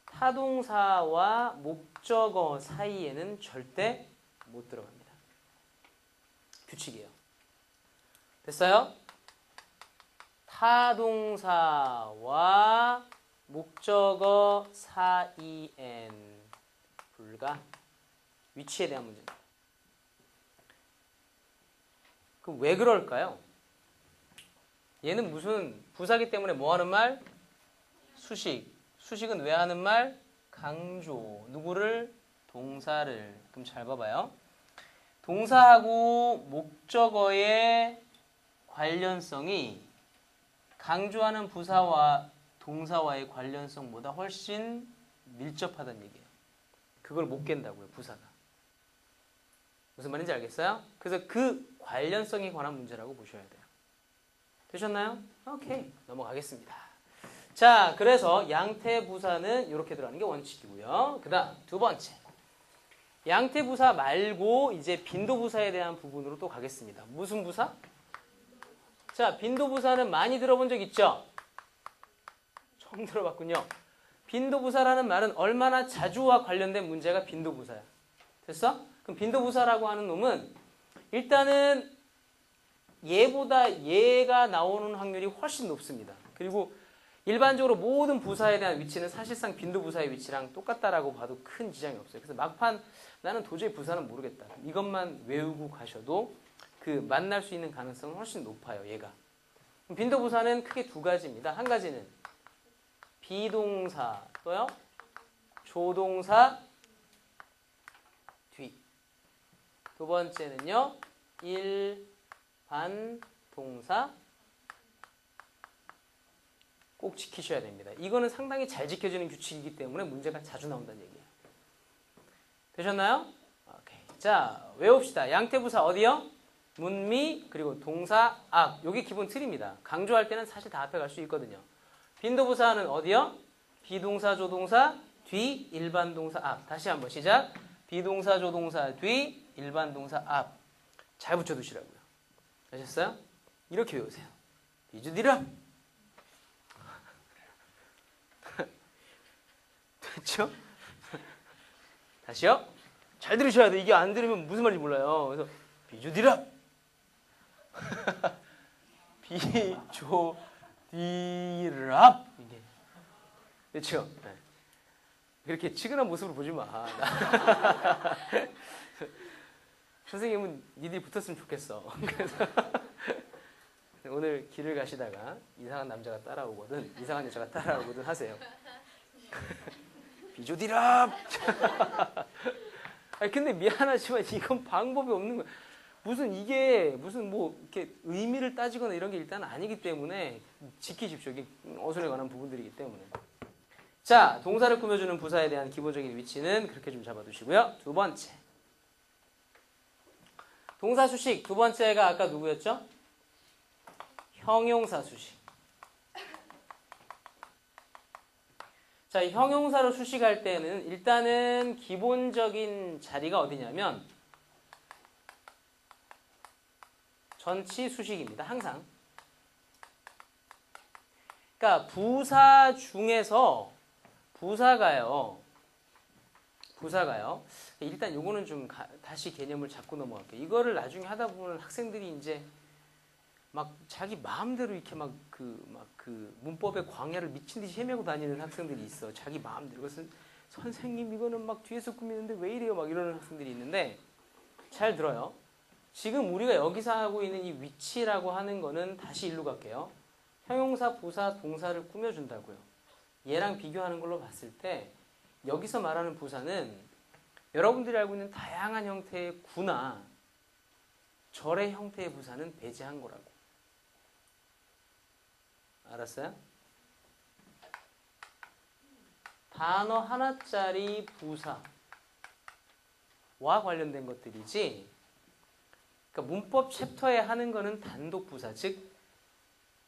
타동사와 목적어 사이에는 절대 못 들어갑니다. 규칙이에요. 됐어요? 타동사와 목적어 사이엔 불가. 위치에 대한 문제입니다. 그럼 왜 그럴까요? 얘는 무슨 부사기 때문에 뭐 하는 말? 수식. 수식은 왜 하는 말? 강조. 누구를? 동사를. 그럼 잘 봐봐요. 동사하고 목적어의 관련성이 강조하는 부사와 동사와의 관련성보다 훨씬 밀접하다는 얘기예요. 그걸 못 깬다고요, 부사가. 무슨 말인지 알겠어요? 그래서 그 관련성에 관한 문제라고 보셔야 돼요. 되셨나요? 오케이. 넘어가겠습니다. 자, 그래서 양태부사는 이렇게 들어가는 게 원칙이고요. 그 다음 두 번째. 양태부사 말고 이제 빈도부사에 대한 부분으로 또 가겠습니다. 무슨 부사? 자, 빈도부사는 많이 들어본 적 있죠? 처음 들어봤군요. 빈도부사라는 말은 얼마나 자주와 관련된 문제가 빈도부사야. 됐어? 그럼 빈도부사라고 하는 놈은 일단은 얘보다 얘가 나오는 확률이 훨씬 높습니다. 그리고 일반적으로 모든 부사에 대한 위치는 사실상 빈도부사의 위치랑 똑같다라고 봐도 큰 지장이 없어요. 그래서 막판 나는 도저히 부사는 모르겠다. 이것만 외우고 가셔도 그 만날 수 있는 가능성은 훨씬 높아요. 얘가. 빈도부사는 크게 두 가지입니다. 한 가지는 비동사 또요 조동사 뒤. 두 번째는요 일반 동사 꼭 지키셔야 됩니다. 이거는 상당히 잘 지켜지는 규칙이기 때문에 문제가 자주 나온다는 얘기예요. 되셨나요? 오케이. 자, 외웁시다. 양태부사 어디요? 문미 그리고 동사 앞. 여기 기본 틀입니다. 강조할 때는 사실 다 앞에 갈 수 있거든요. 빈도부사는 어디요? 비동사 조동사 뒤 일반 동사 앞. 다시 한번 시작. 비동사 조동사 뒤 일반 동사 앞. 잘 붙여두시라고요. 아셨어요? 이렇게 외우세요. 비주디라. 됐죠? 다시요. 잘 들으셔야 돼. 이게 안 들으면 무슨 말인지 몰라요. 그래서 비주디라. 비조디랍. 이게 그렇죠? 네. 그렇게 치근한 모습으로 보지 마. 선생님은 니들이 붙었으면 좋겠어. 그래서 오늘 길을 가시다가 이상한 남자가 따라오거든, 이상한 여자가 따라오거든 하세요. 비조디랍. 아니 근데 미안하지만 이건 방법이 없는 거야. 이게 무슨 뭐 이렇게 의미를 따지거나 이런 게 일단 아니기 때문에 지키십시오. 이게 어순에 관한 부분들이기 때문에. 자, 동사를 꾸며주는 부사에 대한 기본적인 위치는 그렇게 좀 잡아두시고요. 두 번째. 동사 수식 두 번째가 아까 누구였죠? 형용사 수식. 자, 형용사로 수식할 때는 일단은 기본적인 자리가 어디냐면 전치 수식입니다. 항상. 그러니까 부사 중에서 부사가요. 일단 요거는 좀 다시 개념을 잡고 넘어갈게요. 이거를 나중에 하다 보면 학생들이 이제 막 자기 마음대로 이렇게 막 그 문법의 광야를 미친 듯이 헤매고 다니는 학생들이 있어. 자기 마음대로. 그것은 선생님 이거는 막 뒤에서 꾸미는데 왜 이래요? 막 이러는 학생들이 있는데 잘 들어요. 지금 우리가 여기서 하고 있는 이 위치라고 하는 거는 다시 일로 갈게요. 형용사, 부사, 동사를 꾸며준다고요. 얘랑 비교하는 걸로 봤을 때 여기서 말하는 부사는 여러분들이 알고 있는 다양한 형태의 구나 절의 형태의 부사는 배제한 거라고. 알았어요? 단어 하나짜리 부사와 관련된 것들이지, 그러니까 문법 챕터에 하는 거는 단독 부사, 즉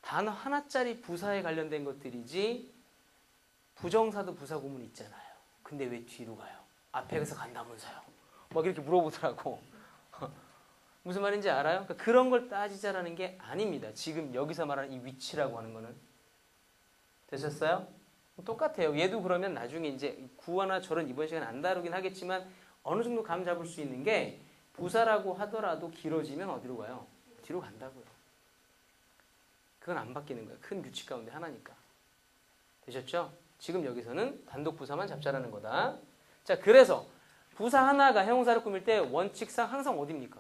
단어 하나짜리 부사에 관련된 것들이지 부정사도 부사 구문 있잖아요. 근데 왜 뒤로 가요? 앞에 가서 간다면서요. 막 이렇게 물어보더라고. 무슨 말인지 알아요? 그러니까 그런 걸 따지자라는 게 아닙니다. 지금 여기서 말하는 이 위치라고 하는 거는. 되셨어요? 똑같아요. 얘도 그러면 나중에 이제 구어나 절은 이번 시간에 안 다루긴 하겠지만 어느 정도 감 잡을 수 있는 게 부사라고 하더라도 길어지면 어디로 가요? 뒤로 간다고요. 그건 안 바뀌는 거예요. 큰 규칙 가운데 하나니까. 되셨죠? 지금 여기서는 단독 부사만 잡자라는 거다. 자, 그래서 부사 하나가 형용사를 꾸밀 때 원칙상 항상 어디입니까?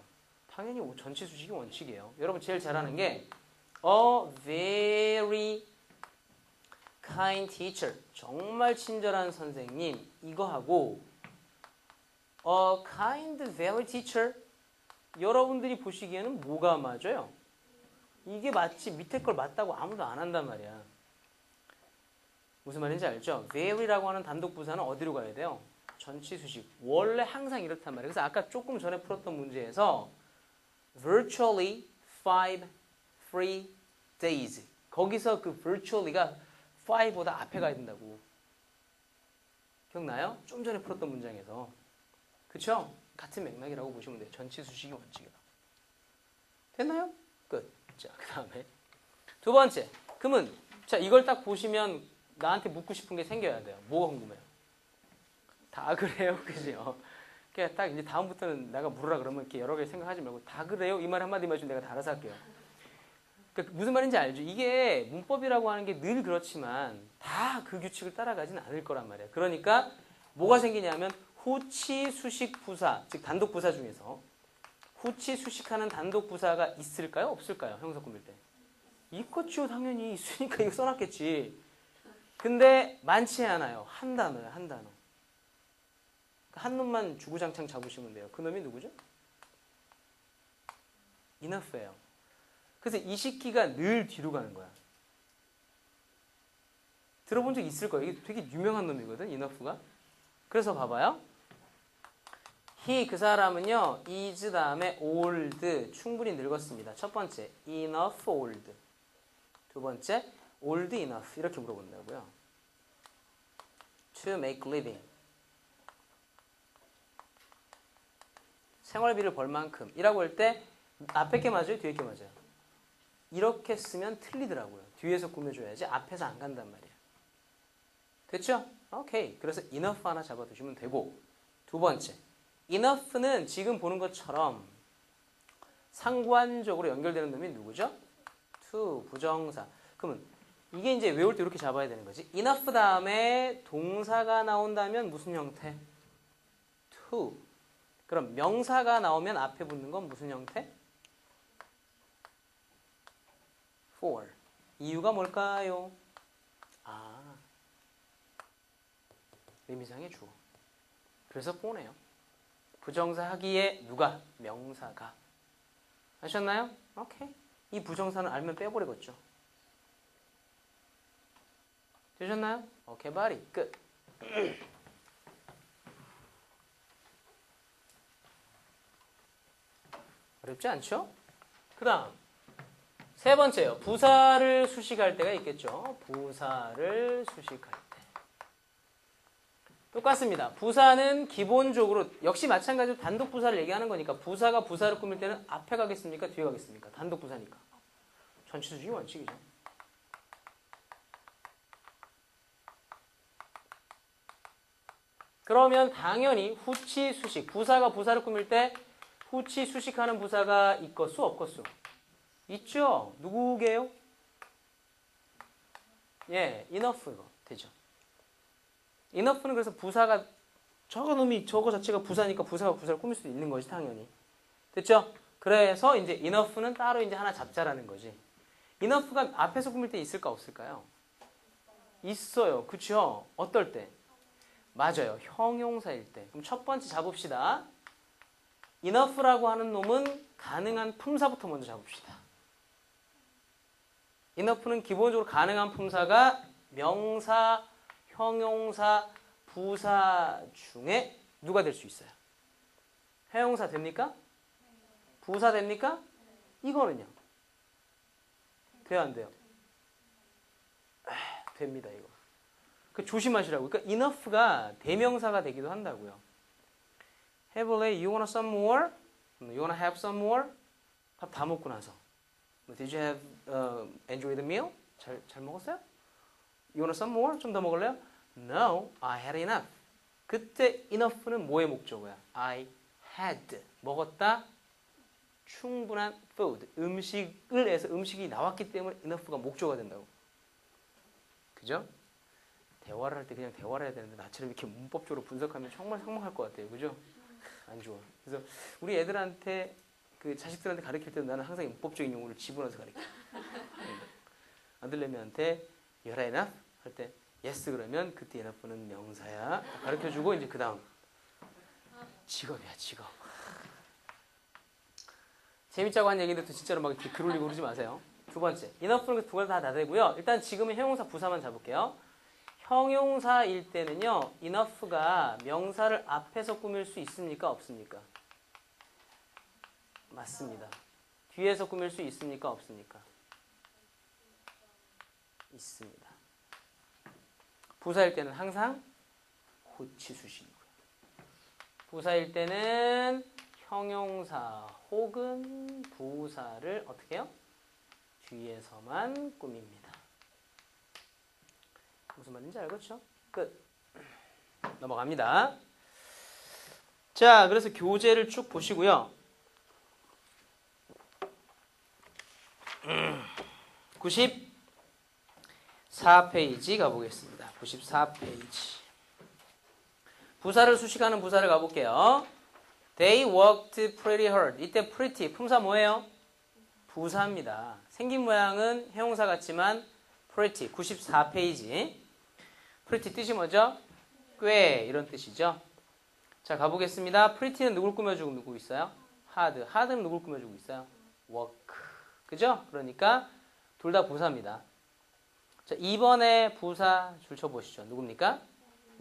당연히 전치 수식이 원칙이에요. 여러분 제일 잘하는 게 a very kind teacher, 정말 친절한 선생님, 이거 하고 a kind very teacher, 여러분들이 보시기에는 뭐가 맞아요? 이게 맞지 밑에 걸 맞다고 아무도 안 한단 말이야. 무슨 말인지 알죠? very라고 하는 단독 부사는 어디로 가야 돼요? 전치 수식. 원래 항상 이렇단 말이에요. 그래서 아까 조금 전에 풀었던 문제에서 virtually 5 free days, 거기서 그 virtually가 5보다 앞에 가야 된다고. 기억나요? 좀 전에 풀었던 문장에서. 그쵸? 같은 맥락이라고 보시면 돼요. 전치 수식이 원칙이다. 됐나요? 끝. 자, 그 다음에 두 번째. 그러면 자, 이걸 딱 보시면 나한테 묻고 싶은 게 생겨야 돼요. 뭐가 궁금해요? 다 그래요, 그죠? 그러니까 딱 이제 다음부터는 내가 물으라 그러면 이렇게 여러 개 생각하지 말고 다 그래요? 이 말 한마디만 해주면 내가 다 알아서 할게요. 그러니까 무슨 말인지 알죠? 이게 문법이라고 하는 게 늘 그렇지만 다 그 규칙을 따라가진 않을 거란 말이에요. 그러니까 뭐가 생기냐면 후치, 수식, 부사, 즉 단독 부사 중에서 후치, 수식하는 단독 부사가 있을까요? 없을까요? 형용사 꾸밀 때. 있겠죠, 당연히. 있으니까 이거 써놨겠지. 근데 많지 않아요. 한 단어예요, 한 단어. 한 놈만 주구장창 잡으시면 돼요. 그 놈이 누구죠? enough예요. 그래서 이 식기가 늘 뒤로 가는 거야. 들어본 적 있을 거예요. 이게 되게 유명한 놈이거든, enough가. 그래서 봐봐요. he, 그 사람은요, is 다음에 old, 충분히 늙었습니다. 첫 번째, enough old. 두 번째, old enough. 이렇게 물어본다고요. to make living. 생활비를 벌 만큼. 이라고 할 때, 앞에 게 맞아요? 뒤에 게 맞아요? 이렇게 쓰면 틀리더라고요. 뒤에서 꾸며줘야지 앞에서 안 간단 말이에요. 됐죠? 오케이. 그래서 enough 하나 잡아두시면 되고, 두 번째, enough는 지금 보는 것처럼 상관적으로 연결되는 놈이 누구죠? to, 부정사. 그러면 이게 이제 외울 때 이렇게 잡아야 되는 거지. enough 다음에 동사가 나온다면 무슨 형태? to. 그럼 명사가 나오면 앞에 붙는 건 무슨 형태? for. 이유가 뭘까요? 아, 의미상의 주어. 그래서 for네요. 부정사 하기에 누가? 명사가. 아셨나요? 오케이. 이 부정사는 알면 빼버리겠죠. 되셨나요? 오케이, 바리. 끝. 어렵지 않죠? 그 다음 세 번째요. 부사를 수식할 때가 있겠죠. 부사를 수식할 때. 똑같습니다. 부사는 기본적으로 역시 마찬가지로 단독 부사를 얘기하는 거니까 부사가 부사를 꾸밀 때는 앞에 가겠습니까? 뒤에 가겠습니까? 단독 부사니까. 전치수식이 원칙이죠. 그러면 당연히 후치, 수식. 부사가 부사를 꾸밀 때 후치, 수식하는 부사가 있겠수? 없겠수? 있죠? 누구게요? 예, enough 이거 되죠. enough는 그래서 부사가 저거 자체가 부사니까 부사가 부사를 꾸밀 수도 있는 거지 당연히. 됐죠? 그래서 이제 enough는 따로 이제 하나 잡자라는 거지. enough가 앞에서 꾸밀 때 있을까 없을까요? 있어요. 그쵸? 어떨 때? 맞아요. 형용사일 때. 그럼 첫 번째 잡읍시다. enough라고 하는 놈은 가능한 품사부터 먼저 잡읍시다. enough는 기본적으로 가능한 품사가 명사, 형용사, 부사 중에 누가 될 수 있어요? 형용사 됩니까? 부사 됩니까? 이거는요? 돼요, 안 돼요? 됩니다, 이거. 그 조심하시라고. 그러니까 enough가 대명사가 되기도 한다고요. Have a lay, you wanna some more? You wanna have some more? 밥 다 먹고 나서. Did you have enjoy the meal? 잘 먹었어요? You wanna some more? 좀 더 먹을래요? No, I had enough. 그때 enough는 뭐의 목적어야? I had. 먹었다. 충분한 food. 음식을 해서 음식이 나왔기 때문에 enough가 목적어가 된다고. 그죠? 대화를 할 때 그냥 대화를 해야 되는데 나처럼 이렇게 문법적으로 분석하면 정말 상망할 것 같아요. 그죠? 안 좋아. 그래서 우리 애들한테 그 자식들한테 가르칠 때는 나는 항상 문법적인 용어를 집어넣어서 가르쳐. 아들내미한테 you're enough 할 때 yes 그러면 그때 enough는 명사야. 가르쳐주고 이제 그 다음 직업이야 직업. 재밌자고 한 얘기인데 또 진짜로 막 이렇게 글 올리고 그러지 마세요. 두 번째 enough는 두 가지 다 되고요. 일단 지금은 형용사 부사만 잡을게요. 형용사일 때는요 enough가 명사를 앞에서 꾸밀 수 있습니까 없습니까? 맞습니다. 뒤에서 꾸밀 수 있습니까 없습니까? 있습니다. 부사일 때는 항상 호치수식이고요. 부사일 때는 형용사 혹은 부사를 어떻게 해요? 뒤에서만 꾸밉니다. 무슨 말인지 알겠죠? 끝. 넘어갑니다. 자, 그래서 교재를 쭉 보시고요. 94페이지 가보겠습니다. 94페이지. 부사를 수식하는 부사를 가볼게요. They worked pretty hard. 이때 pretty, 품사 뭐예요? 부사입니다. 생긴 모양은 형용사 같지만 pretty, 94페이지. pretty 뜻이 뭐죠? 꽤 이런 뜻이죠. 자, 가보겠습니다. pretty는 누굴 꾸며주고 누구 있어요? hard. hard는 누굴 꾸며주고 있어요? work. 그죠? 그러니까 둘 다 부사입니다. 자, 2번에 부사 줄 쳐보시죠. 누굽니까?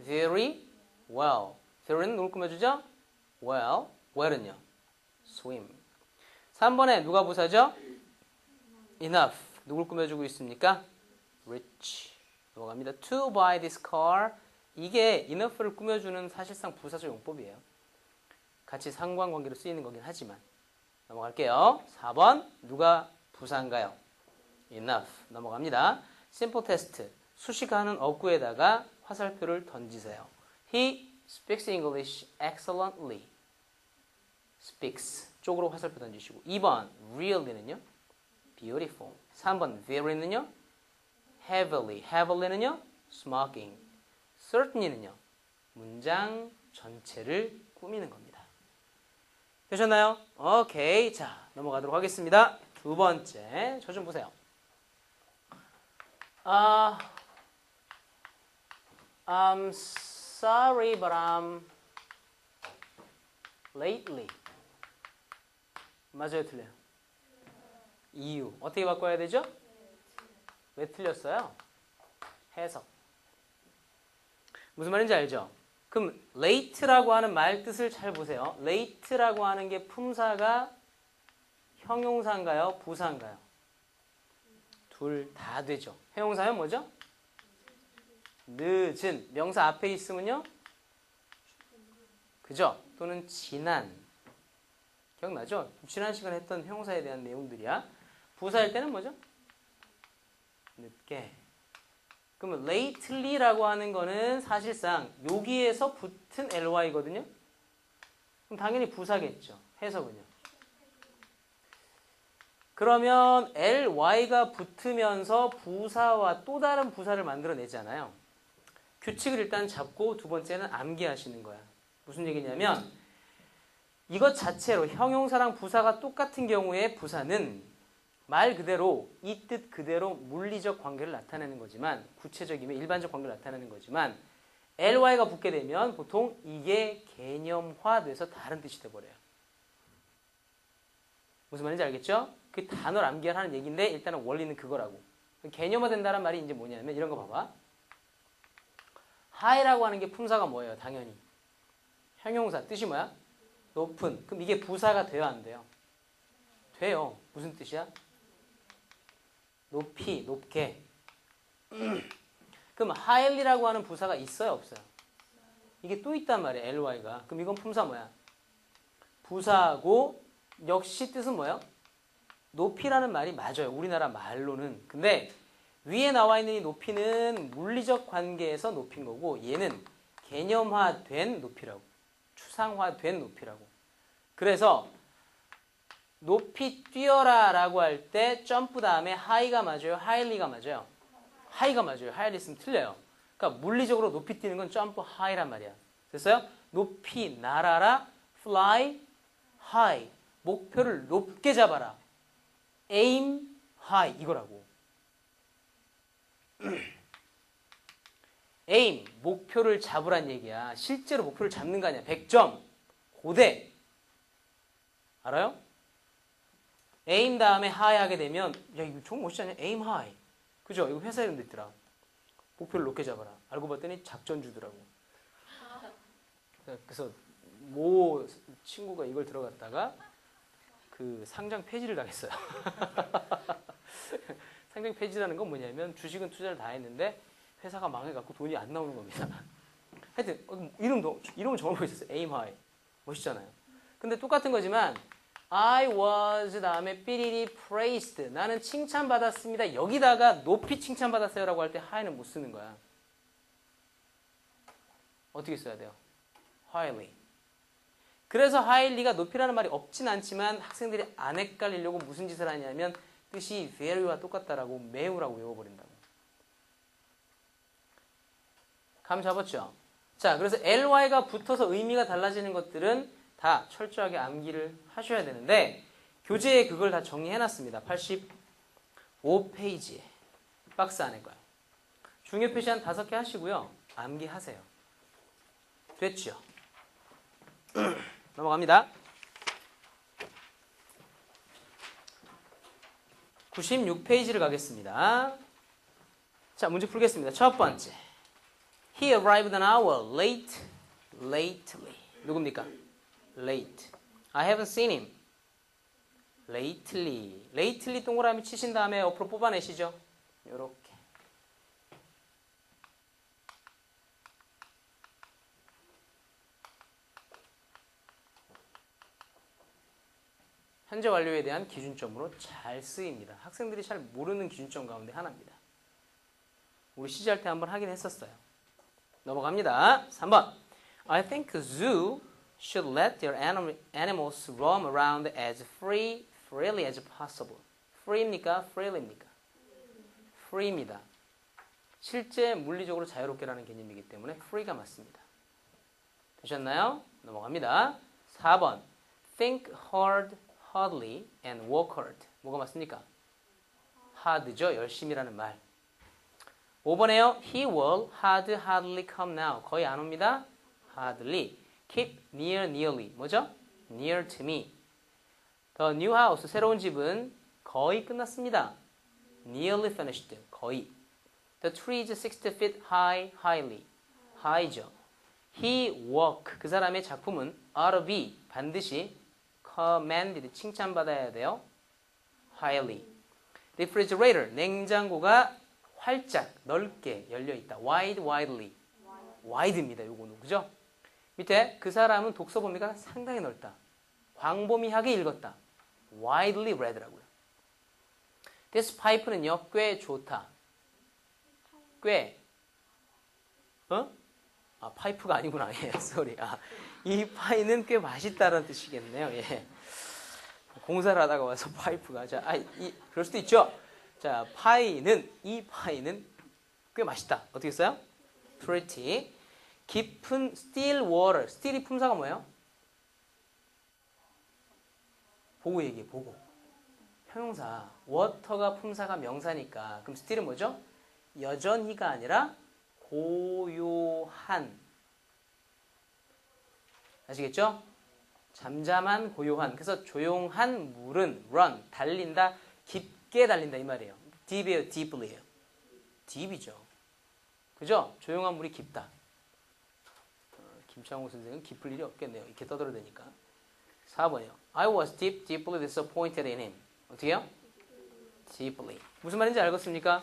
very well. very는 누굴 꾸며주죠? well. well은요? swim. 3번에 누가 부사죠? enough. 누굴 꾸며주고 있습니까? rich. 넘어갑니다. To buy this car. 이게 enough를 꾸며주는 사실상 부사적 용법이에요. 같이 상관관계로 쓰이는 거긴 하지만. 넘어갈게요. 4번 누가 부사인가요? enough. 넘어갑니다. simple test. 수식하는 어구에다가 화살표를 던지세요. He speaks English excellently. speaks. 쪽으로 화살표 던지시고. 2번 really는요? beautiful. 3번 very는요? heavily. heavily는요? smoking. certainly는요? 문장 전체를 꾸미는 겁니다. 되셨나요? 오케이. 자, 넘어가도록 하겠습니다. 두 번째. 저 좀 보세요. I'm sorry, but I'm lately. 맞아요, 틀려요? 이유. 어떻게 바꿔야 되죠? 왜 틀렸어요? 해석. 무슨 말인지 알죠? 그럼 late라고 하는 말 뜻을 잘 보세요. late라고 하는 게 품사가 형용사인가요? 부사인가요? 둘 다 되죠. 형용사면 뭐죠? 늦은. 명사 앞에 있으면요? 그죠? 또는 지난. 기억나죠? 지난 시간에 했던 형용사에 대한 내용들이야. 부사일 때는 뭐죠? 늦게. 그러면 lately라고 하는 거는 사실상 여기에서 붙은 ly거든요. 그럼 당연히 부사겠죠. 해석은요. 그러면 ly가 붙으면서 부사와 또 다른 부사를 만들어내잖아요. 규칙을 일단 잡고 두 번째는 암기하시는 거야. 무슨 얘기냐면 이것 자체로 형용사랑 부사가 똑같은 경우에 부사는 말 그대로 이 뜻 그대로 물리적 관계를 나타내는 거지만 구체적이면 일반적 관계를 나타내는 거지만 ly가 붙게 되면 보통 이게 개념화돼서 다른 뜻이 돼버려요. 무슨 말인지 알겠죠? 그 단어를 암기하는 얘기인데 일단은 원리는 그거라고. 개념화된다는 말이 이제 뭐냐면 이런 거 봐봐. high라고 하는 게 품사가 뭐예요? 당연히. 형용사 뜻이 뭐야? 높은. 그럼 이게 부사가 돼요? 안 돼요? 돼요. 무슨 뜻이야? 높이, 높게. 그럼 highly라고 하는 부사가 있어요? 없어요? 이게 또 있단 말이에요. ly가. 그럼 이건 품사 뭐야? 부사고 역시 뜻은 뭐예요? 높이라는 말이 맞아요. 우리나라 말로는. 근데 위에 나와 있는 이 높이는 물리적 관계에서 높인 거고 얘는 개념화된 높이라고. 추상화된 높이라고. 그래서 높이 뛰어라 라고 할 때 점프 다음에 high가 맞아요? highly가 맞아요? high가 맞아요. highly 있으면 틀려요. 그러니까 물리적으로 높이 뛰는 건 점프 high란 말이야. 됐어요? 높이 날아라 fly high. 목표를 높게 잡아라. aim high 이거라고. aim 목표를 잡으란 얘기야. 실제로 목표를 잡는 거 아니야. 100점 고대. 알아요? aim 다음에 high 하게 되면 야 이거 좀 멋있지 않냐? aim high. 그죠? 이거 회사 이름도 있더라. 목표를 높게 잡아라. 알고 봤더니 작전주더라고. 그래서 모 친구가 이걸 들어갔다가 그 상장 폐지를 당했어요. 상장 폐지라는 건 뭐냐면 주식은 투자를 다 했는데 회사가 망해갖고 돈이 안 나오는 겁니다. 하여튼 이름은 정말 멋있었어요. aim high. 멋있잖아요. 근데 똑같은 거지만 I was 다음에 삐리리 praised. 나는 칭찬받았습니다. 여기다가 높이 칭찬받았어요 라고 할 때 high는 못 쓰는 거야. 어떻게 써야 돼요? highly. 그래서 highly가 높이라는 말이 없진 않지만 학생들이 안 헷갈리려고 무슨 짓을 하냐면 뜻이 very와 똑같다라고 매우라고 외워버린다고. 감 잡았죠? 자, 그래서 ly가 붙어서 의미가 달라지는 것들은 다 철저하게 암기를 하셔야 되는데 교재에 그걸 다 정리해놨습니다. 85페이지에 박스 안에 거요. 중요 표시 한 5개 하시고요. 암기하세요. 됐죠? 넘어갑니다. 96페이지를 가겠습니다. 자, 문제 풀겠습니다. 첫 번째. He arrived an hour lately. 누굽니까? Late. I haven't seen him. lately 동그라미 치신 다음에 옆으로 뽑아내시죠. 요렇게. 현재 완료에 대한 기준점으로 잘 쓰입니다. 학생들이 잘 모르는 기준점 가운데 하나입니다. 우리 시제할 때 한번 하긴 했었어요. 넘어갑니다. 3번. I think the zoo should let their animals roam around as freely as possible. free입니까? freely입니까? free입니다. 실제 물리적으로 자유롭게라는 개념이기 때문에 free가 맞습니다. 되셨나요? 넘어갑니다. 4번. think hardly and work hard. 뭐가 맞습니까? hard죠. 열심히라는 말. 5번에요. He will hardly come now. 거의 안 옵니다. hardly. Keep nearly. 뭐죠? near to me. The new house. 새로운 집은 거의 끝났습니다. nearly finished. 거의. The tree is 60 feet highly. high죠. He work. 그 사람의 작품은 ought to be. 반드시 commended. 칭찬받아야 돼요. highly. refrigerator. 냉장고가 활짝 넓게 열려 있다. widely. wide입니다. 요거는 그죠? 밑에 그 사람은 독서 범위가 상당히 넓다. 광범위하게 읽었다. widely read라고요. This pipe는요. 꽤 좋다. 꽤 파이프가 아니구나. 예, sorry. 이 파이는 꽤 맛있다는 뜻이겠네요. 예. 공사를 하다가 와서 파이프가 그럴 수도 있죠. 자, 이 파이는 꽤 맛있다. 어떻게 써요? pretty. 깊은 still water. still이 품사가 뭐예요? 보고 얘기해, 보고. 형용사. water가 품사가 명사니까. 그럼 still은 뭐죠? 여전히가 아니라 고요한. 아시겠죠? 잠잠한, 고요한. 그래서 조용한 물은 run, 달린다, 깊게 달린다 이 말이에요. deep이에요, deeply예요. deep이죠. 그죠? 조용한 물이 깊다. 김창호 선생은 깊을 일이 없겠네요. 이렇게 떠들어대니까. 4번이요. I was deeply disappointed in him. 어떻게요? deeply. 무슨 말인지 알겠습니까?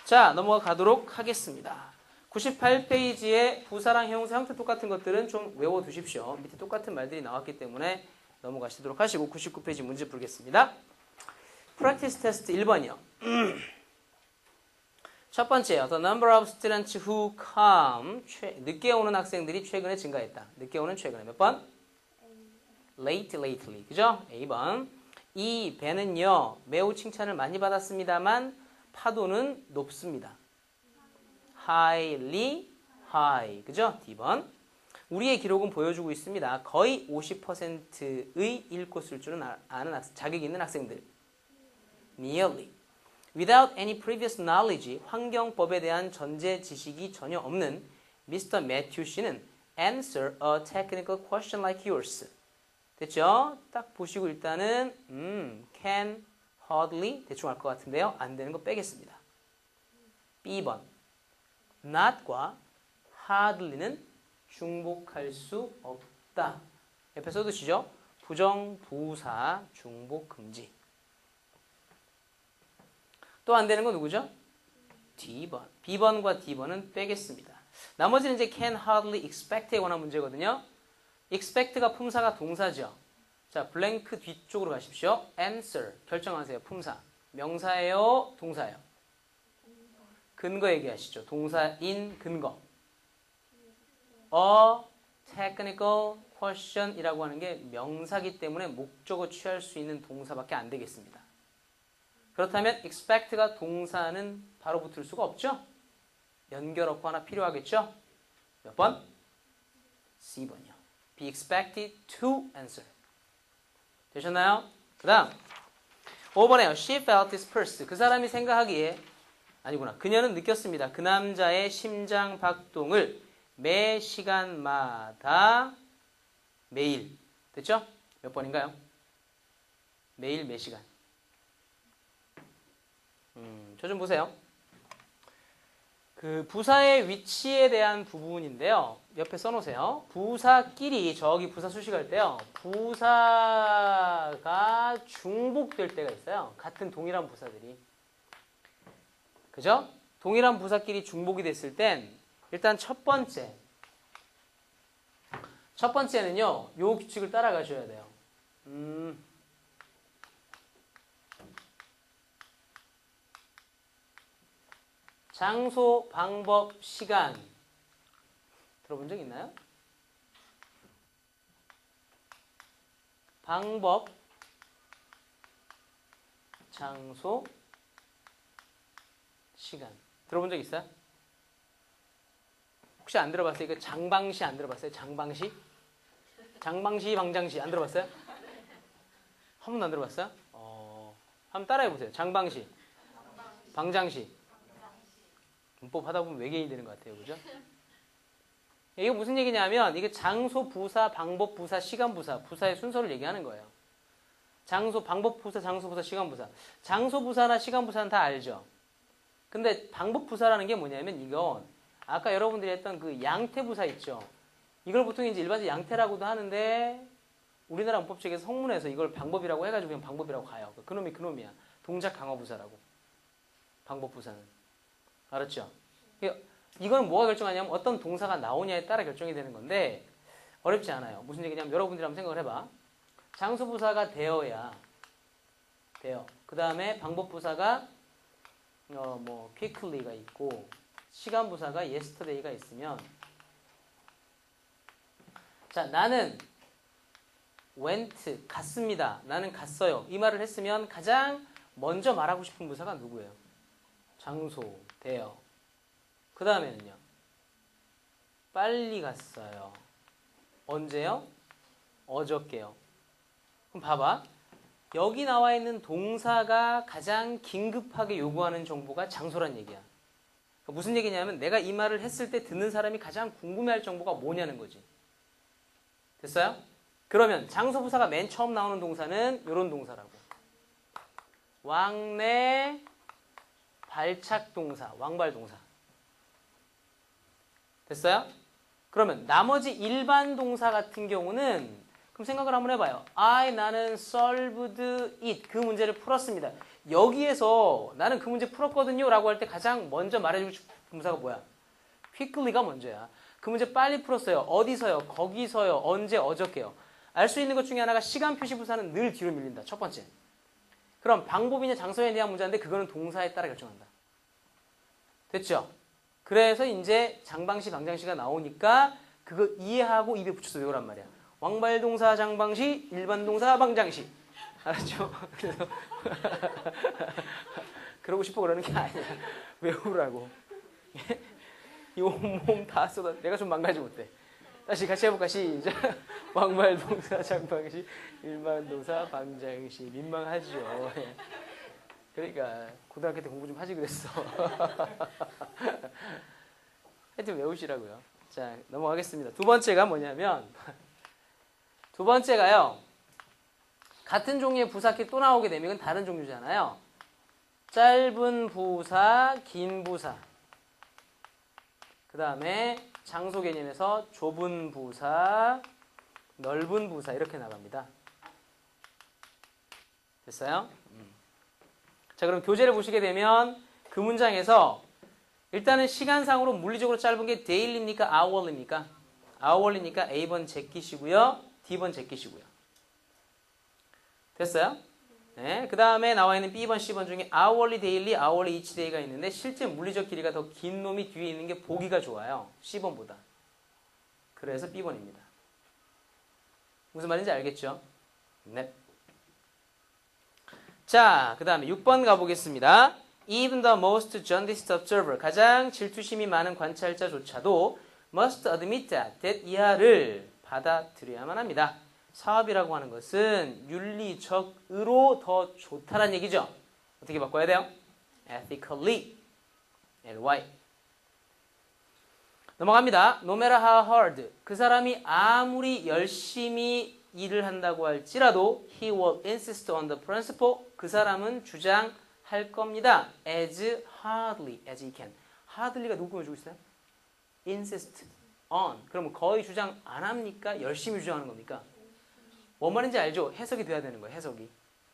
자, 넘어가 가도록 하겠습니다. 98페이지에 부사랑 형용사 형태 똑같은 것들은 좀 외워두십시오. 밑에 똑같은 말들이 나왔기 때문에 넘어가시도록 하시고 99페이지 문제 풀겠습니다. Practice test 1번이요. 첫 번째요. The number of students who come. 늦게 오는 학생들이 최근에 증가했다. 늦게 오는 최근에. 몇 번? lately. 그죠? A번. 이 배는요. 매우 칭찬을 많이 받았습니다만 파도는 높습니다. highly high. 그죠? D번. 우리의 기록은 보여주고 있습니다. 거의 50%의 읽고 쓸 줄은 아는 자격 있는 학생들. nearly. Without any previous knowledge, 환경법에 대한 전제 지식이 전혀 없는 Mr. Matthew 씨는 answer a technical question like yours. 됐죠? 딱 보시고 일단은 can hardly 대충 알 것 같은데요. 안 되는 거 빼겠습니다. B번. not과 hardly는 중복할 수 없다. 옆에 써두시죠. 부정부사 중복 금지. 또 안 되는 건 누구죠? D번. B번과 D번은 빼겠습니다. 나머지는 이제 can hardly expect에 관한 문제거든요. expect가 품사가 동사죠. 자, 블랭크 뒤쪽으로 가십시오. answer. 결정하세요. 품사. 명사예요? 동사예요? 근거 얘기하시죠. 동사인 근거. a technical question이라고 하는 게 명사기 때문에 목적어 취할 수 있는 동사밖에 안 되겠습니다. 그렇다면 expect가 동사는 바로 붙을 수가 없죠? 연결어구 하나 필요하겠죠? 몇 번? C번이요. Be expected to answer. 되셨나요? 그 다음 5번에요. She felt this pulse. 그 사람이 생각하기에 아니구나. 그녀는 느꼈습니다. 그 남자의 심장 박동을 매 시간마다 매일. 됐죠? 몇 번인가요? 매일 매 시간. 저 좀 보세요. 그 부사의 위치에 대한 부분인데요. 옆에 써놓으세요. 부사끼리 저기 부사 수식할 때요. 부사가 중복될 때가 있어요. 같은 동일한 부사들이. 그죠? 동일한 부사끼리 중복이 됐을 땐 일단 첫 번째는요. 요 규칙을 따라가셔야 돼요. 장소, 방법, 시간 들어본 적 있나요? 방법, 장소, 시간 들어본 적 있어요? 혹시 안 들어봤어요? 이거 장방시 안 들어봤어요? 장방시? 장방시, 방장시 안 들어봤어요? 한 번도 안 들어봤어요? 한번 따라해보세요. 장방시, 방장시. 문법 하다 보면 외계인이 되는 것 같아요. 그죠? 이게 무슨 얘기냐면 이게 장소, 부사, 방법, 부사, 시간, 부사, 부사의 순서를 얘기하는 거예요. 장소, 방법, 부사, 장소, 부사, 시간, 부사. 장소, 부사나 시간, 부사는 다 알죠? 근데 방법, 부사라는 게 뭐냐면 이건 아까 여러분들이 했던 그 양태 부사 있죠? 이걸 보통 이제 일반적으로 양태라고도 하는데 우리나라 문법책에서 성문에서 이걸 방법이라고 해가지고 그냥 방법이라고 가요. 그놈이 그놈이야. 동작 강화 부사라고. 방법 부사는. 알았죠? 이건 뭐가 결정하냐면 어떤 동사가 나오냐에 따라 결정이 되는 건데 어렵지 않아요. 무슨 얘기냐면 여러분들이 한번 생각을 해봐. 장소부사가 되어야 돼요. 그 다음에 방법부사가 quickly가 있고 시간부사가 yesterday가 있으면 자 나는 went 갔습니다. 나는 갔어요. 이 말을 했으면 가장 먼저 말하고 싶은 부사가 누구예요? 장소, 돼요. 그 다음에는요. 빨리 갔어요. 언제요? 어저께요. 그럼 봐봐. 여기 나와 있는 동사가 가장 긴급하게 요구하는 정보가 장소란 얘기야. 그러니까 무슨 얘기냐면 내가 이 말을 했을 때 듣는 사람이 가장 궁금해할 정보가 뭐냐는 거지. 됐어요? 그러면 장소부사가 맨 처음 나오는 동사는 이런 동사라고. 왕래 발착동사, 왕발동사. 됐어요? 그러면 나머지 일반 동사 같은 경우는 그럼 생각을 한번 해봐요. 나는 solved it. 그 문제를 풀었습니다. 여기에서 나는 그 문제 풀었거든요 라고 할 때 가장 먼저 말해주고 싶은 동사가 뭐야? quickly가 먼저야. 그 문제 빨리 풀었어요. 어디서요? 거기서요. 언제? 어저께요. 알 수 있는 것 중에 하나가 시간 표시 부사는 늘 뒤로 밀린다. 첫 번째. 그럼 방법이냐 장소에 대한 문제인데 그거는 동사에 따라 결정한다. 됐죠? 그래서 이제 장방시, 방장시가 나오니까 그거 이해하고 입에 붙여서 외우란 말이야. 왕발동사, 장방시, 일반동사, 방장시. 알았죠? 그래서 그러고 싶어 그러는 게 아니야. 외우라고. 이 온몸 다 쏟아. 내가 좀 망가지 못해. 다시 같이 해볼까? 시작. 왕발동사, 장방시, 일반동사, 방장시. 민망하죠. 그러니까 고등학교 때 공부 좀 하지 그랬어. 하여튼 외우시라고요. 자, 넘어가겠습니다. 두 번째가 뭐냐면 두 번째가요. 같은 종류의 부사끼리 또 나오게 되면 이건 다른 종류잖아요. 짧은 부사, 긴 부사. 그 다음에 장소 개념에서 좁은 부사, 넓은 부사 이렇게 나갑니다. 됐어요? 자, 그럼 교재를 보시게 되면 그 문장에서 일단은 시간상으로 물리적으로 짧은 게 daily입니까? hour입니까? hour이니까 A번 제끼시고요. D번 제끼시고요. 됐어요? 네. 그 다음에 나와 있는 B번, C번 중에 hourly, daily, hourly, each day가 있는데 실제 물리적 길이가 더 긴 놈이 뒤에 있는 게 보기가 좋아요. C번보다. 그래서 B번입니다. 무슨 말인지 알겠죠? 네. 자, 그 다음에 6번 가보겠습니다. Even the most jaundiced observer, 가장 질투심이 많은 관찰자조차도 must admit that 이하를 받아들여야만 합니다. 사업이라고 하는 것은 윤리적으로 더 좋다란 얘기죠. 어떻게 바꿔야 돼요? ethically. ly. 넘어갑니다. No matter how hard. 그 사람이 아무리 열심히 일을 한다고 할지라도 he will insist on the principle. 그 사람은 주장할 겁니다. as hardly as he can. hardly가 누구 꾸며주고 있어요? insist on. 그러면 거의 주장 안 합니까? 열심히 주장하는 겁니까? 뭔 말인지 알죠? 해석이 돼야 되는 거예요. 해석이.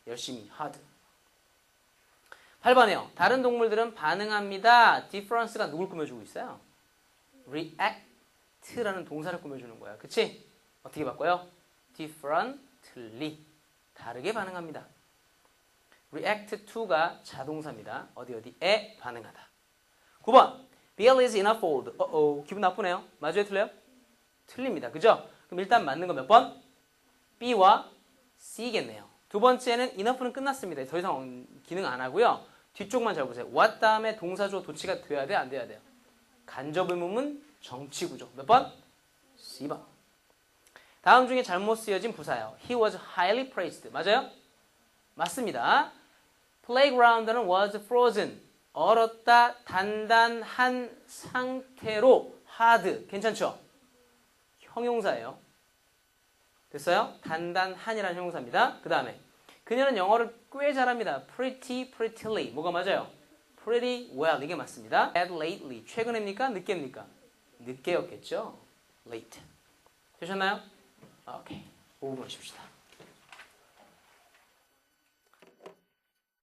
열심히. hard. 8번이요. 다른 동물들은 반응합니다. difference가 누굴 꾸며주고 있어요? react라는 동사를 꾸며주는 거야. 그치? 어떻게 바꿔요? differently. 다르게 반응합니다. react to가 자동사입니다. 어디에 반응하다. 9번. Bill is in a fold. 기분 나쁘네요. 맞아요? 틀려요? 틀립니다. 그죠? 그럼 일단 맞는 거 몇 번? B와 C겠네요. 두 번째는 enough는 끝났습니다. 더 이상 기능 안 하고요. 뒤쪽만 잘 보세요. what 다음에 동사조 도치가 돼야 돼? 안 돼야 돼요? 간접의문문 정치구조. 몇 번? C번. 다음 중에 잘못 쓰여진 부사예요. He was highly praised. 맞아요? 맞습니다. Playground는 was frozen. 얼었다, 단단한 상태로 hard. 괜찮죠? 형용사예요. 됐어요? 단단한이라는 형용사입니다. 그 다음에 그녀는 영어를 꽤 잘합니다. prettily. 뭐가 맞아요? pretty well. 이게 맞습니다. at lately. 최근입니까? 늦게입니까? 늦게였겠죠? late. 되셨나요? 오케이. 5분 쉬십시다.